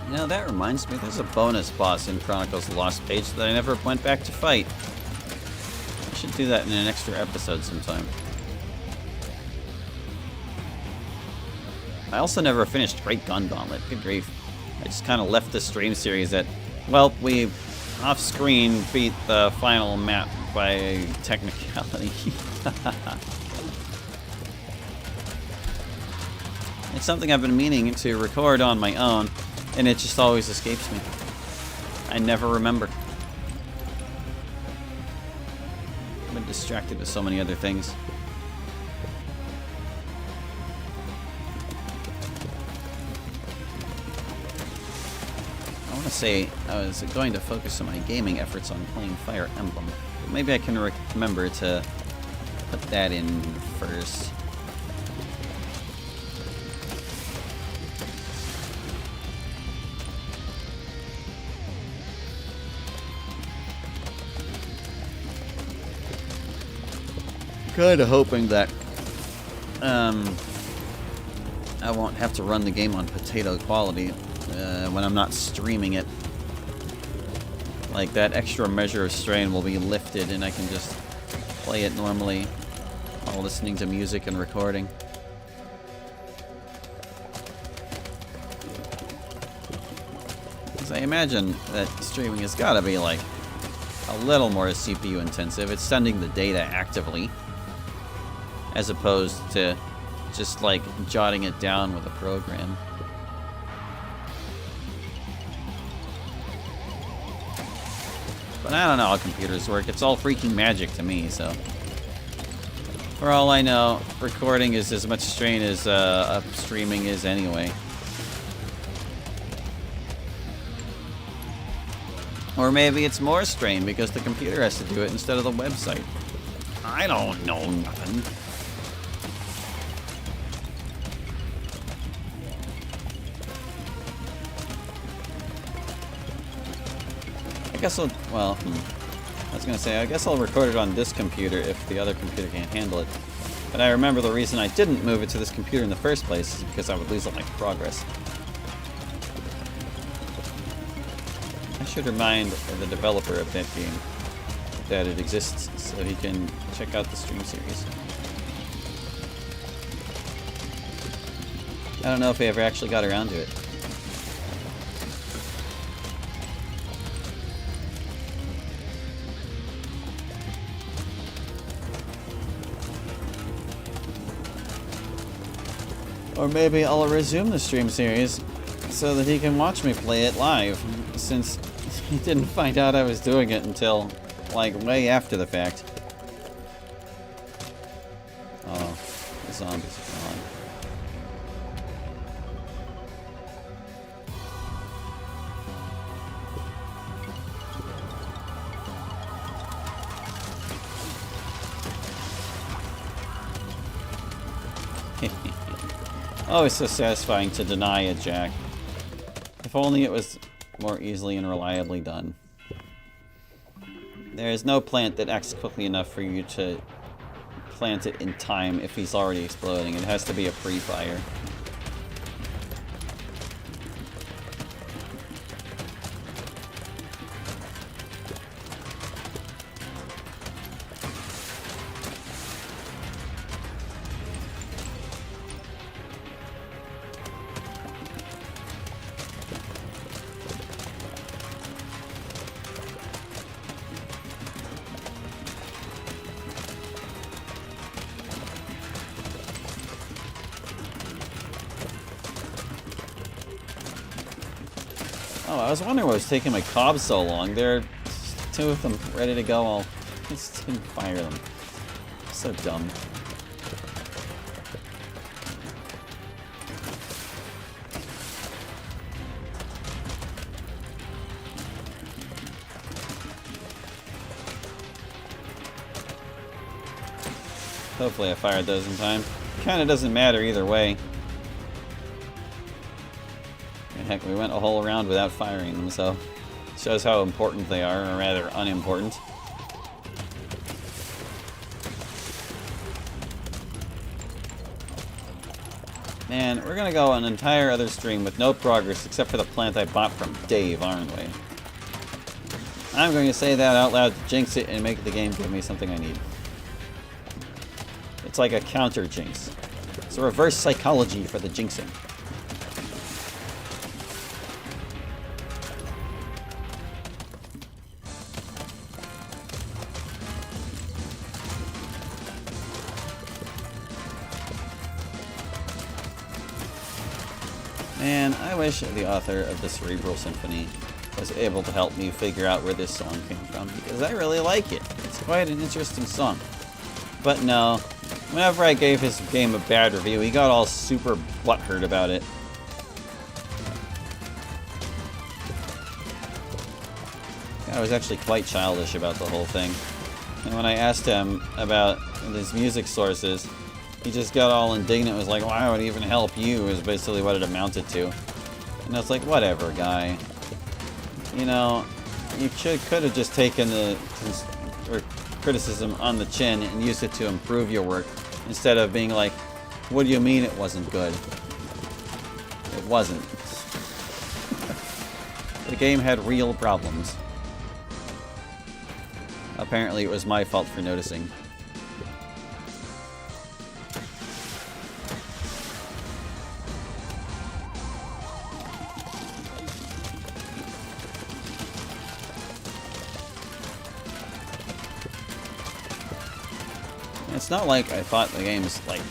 You know, that reminds me, there's a bonus boss in Chronicles Lost page that I never went back to fight. I should do that in an extra episode sometime. I also never finished Great Gun Gauntlet. Good grief. I just kind of left the stream series at, well, we off-screen beat the final map by technicality. It's something I've been meaning to record on my own, and it just always escapes me. I never remember. I've been distracted with so many other things. I want to say I was going to focus on my gaming efforts on playing Fire Emblem. But maybe I can remember to put that in first. Kind of hoping that I I won't have to run the game on potato quality when I'm not streaming it. Like, that extra measure of strain will be lifted and I can just play it normally while listening to music and recording. Because I imagine that streaming has got to be, like, a little more CPU intensive. It's sending the data actively, as opposed to just, like, jotting it down with a program. But I don't know how computers work. It's all freaking magic to me, so. For all I know, recording is as much strain as streaming is anyway. Or maybe it's more strain because the computer has to do it instead of the website. I don't know nothing. I guess I'll, well, I was gonna say, I guess I'll record it on this computer if the other computer can't handle it. But I remember the reason I didn't move it to this computer in the first place is because I would lose all my progress. I should remind the developer of that game that it exists so he can check out the stream series. I don't know if he ever actually got around to it. Or maybe I'll resume the stream series so that he can watch me play it live, since he didn't find out I was doing it until, like, way after the fact. Oh, the zombies are gone. Oh, it's so satisfying to deny a jack. If only it was more easily and reliably done. There is no plant that acts quickly enough for you to plant it in time if he's already exploding. It has to be a pre-fire. Oh, I was wondering what was taking my cob so long. There are two of them ready to go. I'll just didn't fire them. So dumb. Hopefully I fired those in time. Kinda doesn't matter either way. Heck, we went a whole round without firing them, so it shows how important they are, or rather unimportant. Man, we're gonna go an entire other stream with no progress except for the plant I bought from Dave, aren't we? I'm going to say that out loud to jinx it and make the game give me something I need. It's like a counter jinx. It's a reverse psychology for the jinxing. Man, I wish the author of the Cerebral Symphony was able to help me figure out where this song came from, because I really like it. It's quite an interesting song. But no, whenever I gave his game a bad review, he got all super butthurt about it. I was actually quite childish about the whole thing. And when I asked him about his music sources, he just got all indignant, was like, why would it even help you, is basically what it amounted to. And I was like, whatever, guy. You know, you could have just taken the criticism on the chin and used it to improve your work, instead of being like, what do you mean it wasn't good? It wasn't. The game had real problems. Apparently it was my fault for noticing. It's not like I thought the game's, like,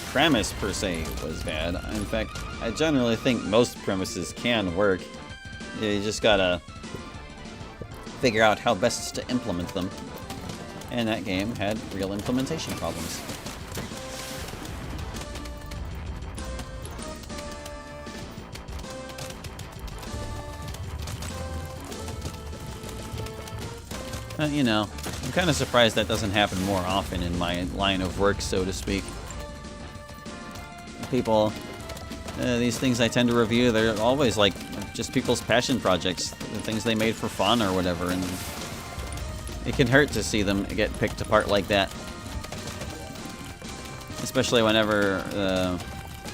premise per se was bad. In fact, I generally think most premises can work. You just gotta figure out how best to implement them. And that game had real implementation problems. You know, I'm kind of surprised that doesn't happen more often in my line of work, so to speak. People, these things I tend to review, they're always like just people's passion projects, the things they made for fun or whatever, and it can hurt to see them get picked apart like that. Especially whenever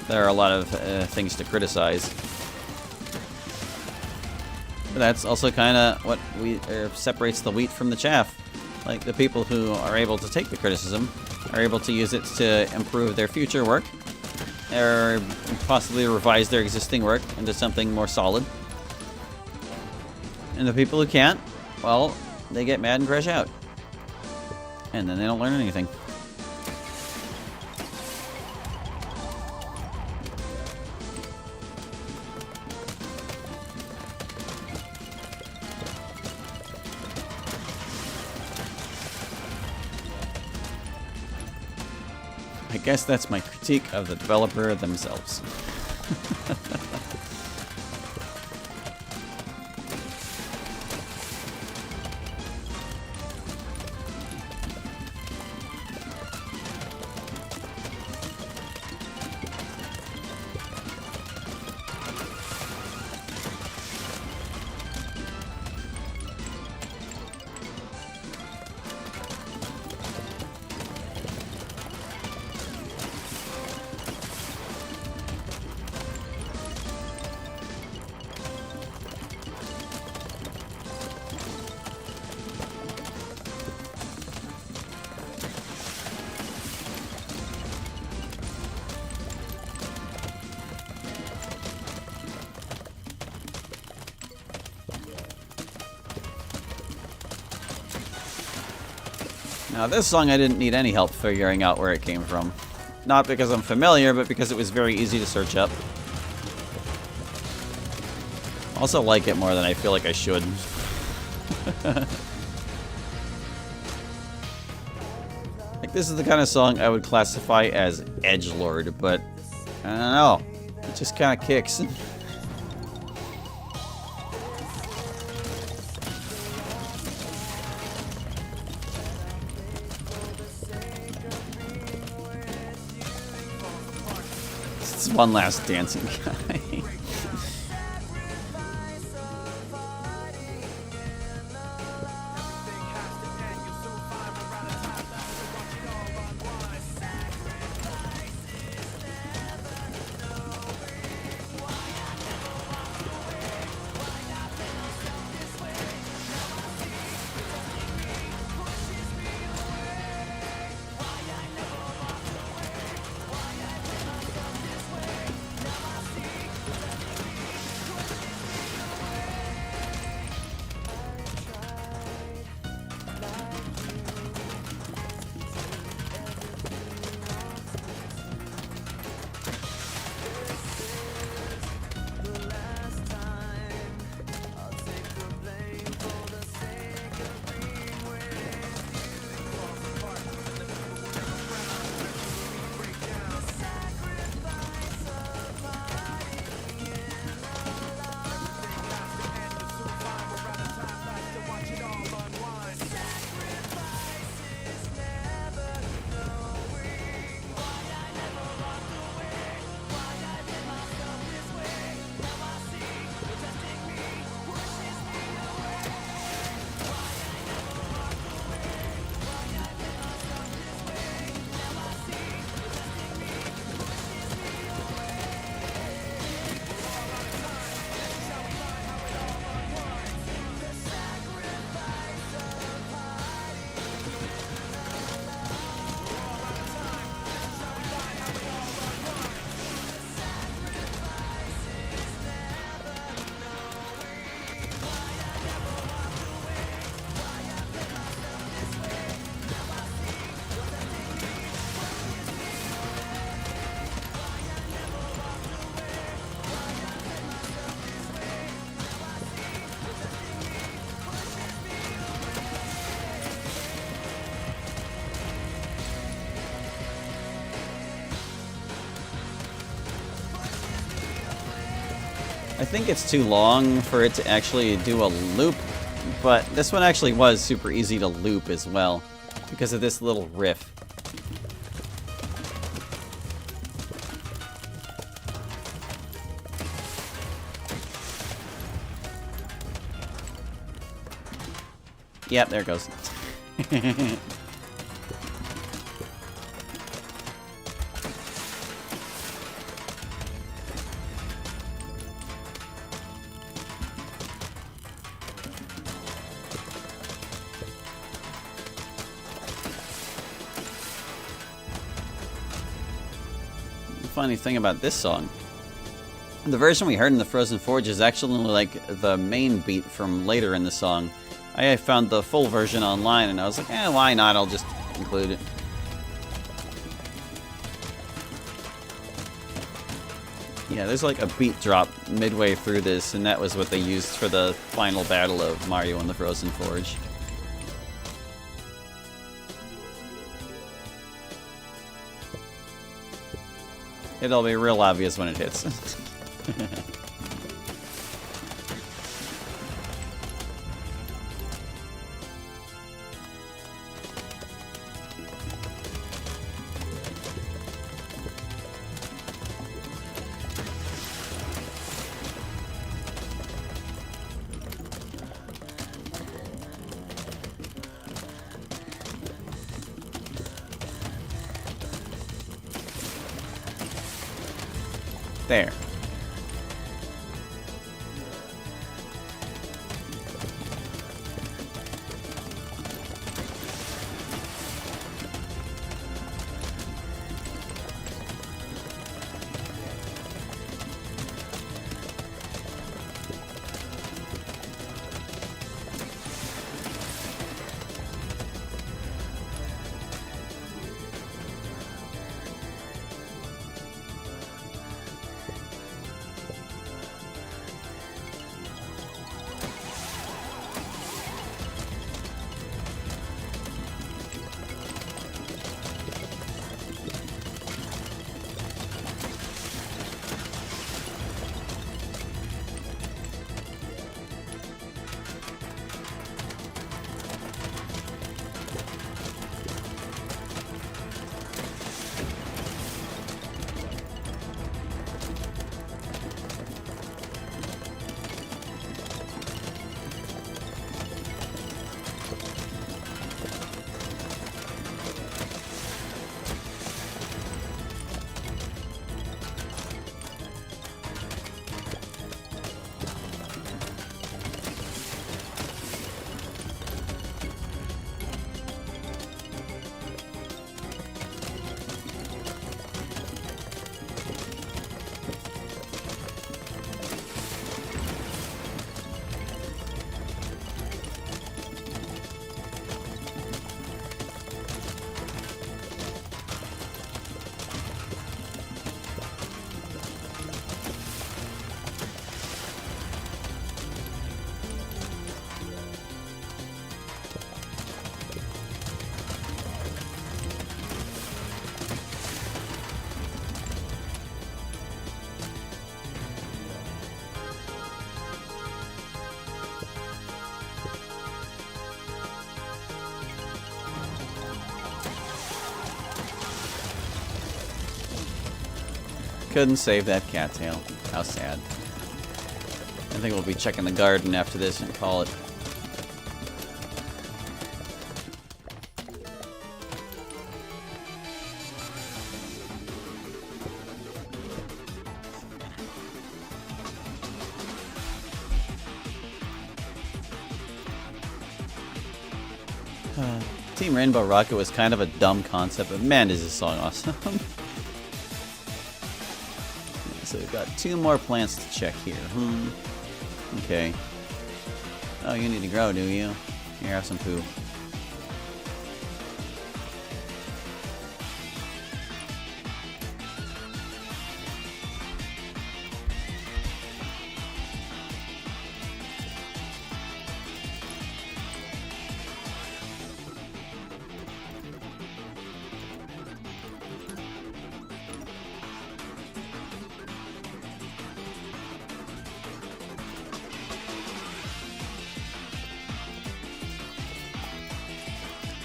there are a lot of things to criticize. But that's also kind of what separates the wheat from the chaff. Like, the people who are able to take the criticism are able to use it to improve their future work, or possibly revise their existing work into something more solid. And the people who can't, well, they get mad and crash out. And then they don't learn anything. I guess that's my critique of the developer themselves. Now, this song I didn't need any help figuring out where it came from. Not because I'm familiar, but because it was very easy to search up. I also like it more than I feel like I should. Like, this is the kind of song I would classify as edgelord, but I don't know. It just kind of kicks. One last dancing guy. I think it's too long for it to actually do a loop, but this one actually was super easy to loop as well because of this little riff. Yep, there it goes. Funny thing about this song, the version we heard in the Frozen Forge is actually like the main beat from later in the song. I found the full version online and I was like, why not? I'll just include it. Yeah, there's like a beat drop midway through this, and that was what they used for the final battle of Mario and the Frozen Forge. It'll be real obvious when it hits. There. Couldn't save that cattail. How sad. I think we'll be checking the garden after this and call it. Team Rainbow Rocket was kind of a dumb concept, but man, is this song awesome. So we've got 2 more plants to check here. Okay. Oh, you need to grow, do you? Here, have some poo.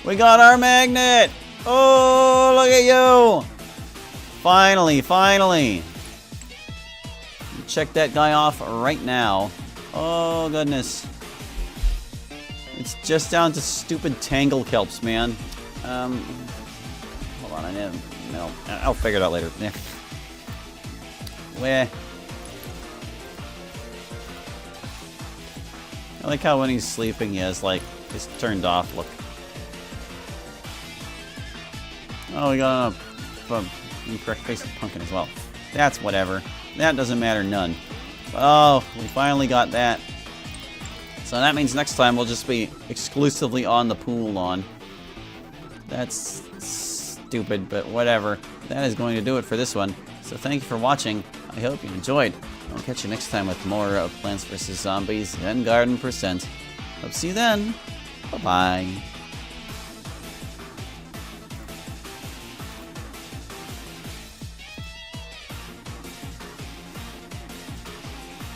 We got our magnet! Oh, look at you! Finally, finally. Check that guy off right now. Oh, goodness. It's just down to stupid tangle kelps, man. Hold on, no, I'll figure it out later. Yeah. Where? I like how when he's sleeping, he has, like, his turned off look. Oh, we got an incorrect face of pumpkin as well. That's whatever. That doesn't matter none. Oh, we finally got that. So that means next time we'll just be exclusively on the pool lawn. That's stupid, but whatever. That is going to do it for this one. So thank you for watching. I hope you enjoyed. I'll catch you next time with more of Plants vs. Zombies and Garden Percent. Hope to see you then. Bye-bye.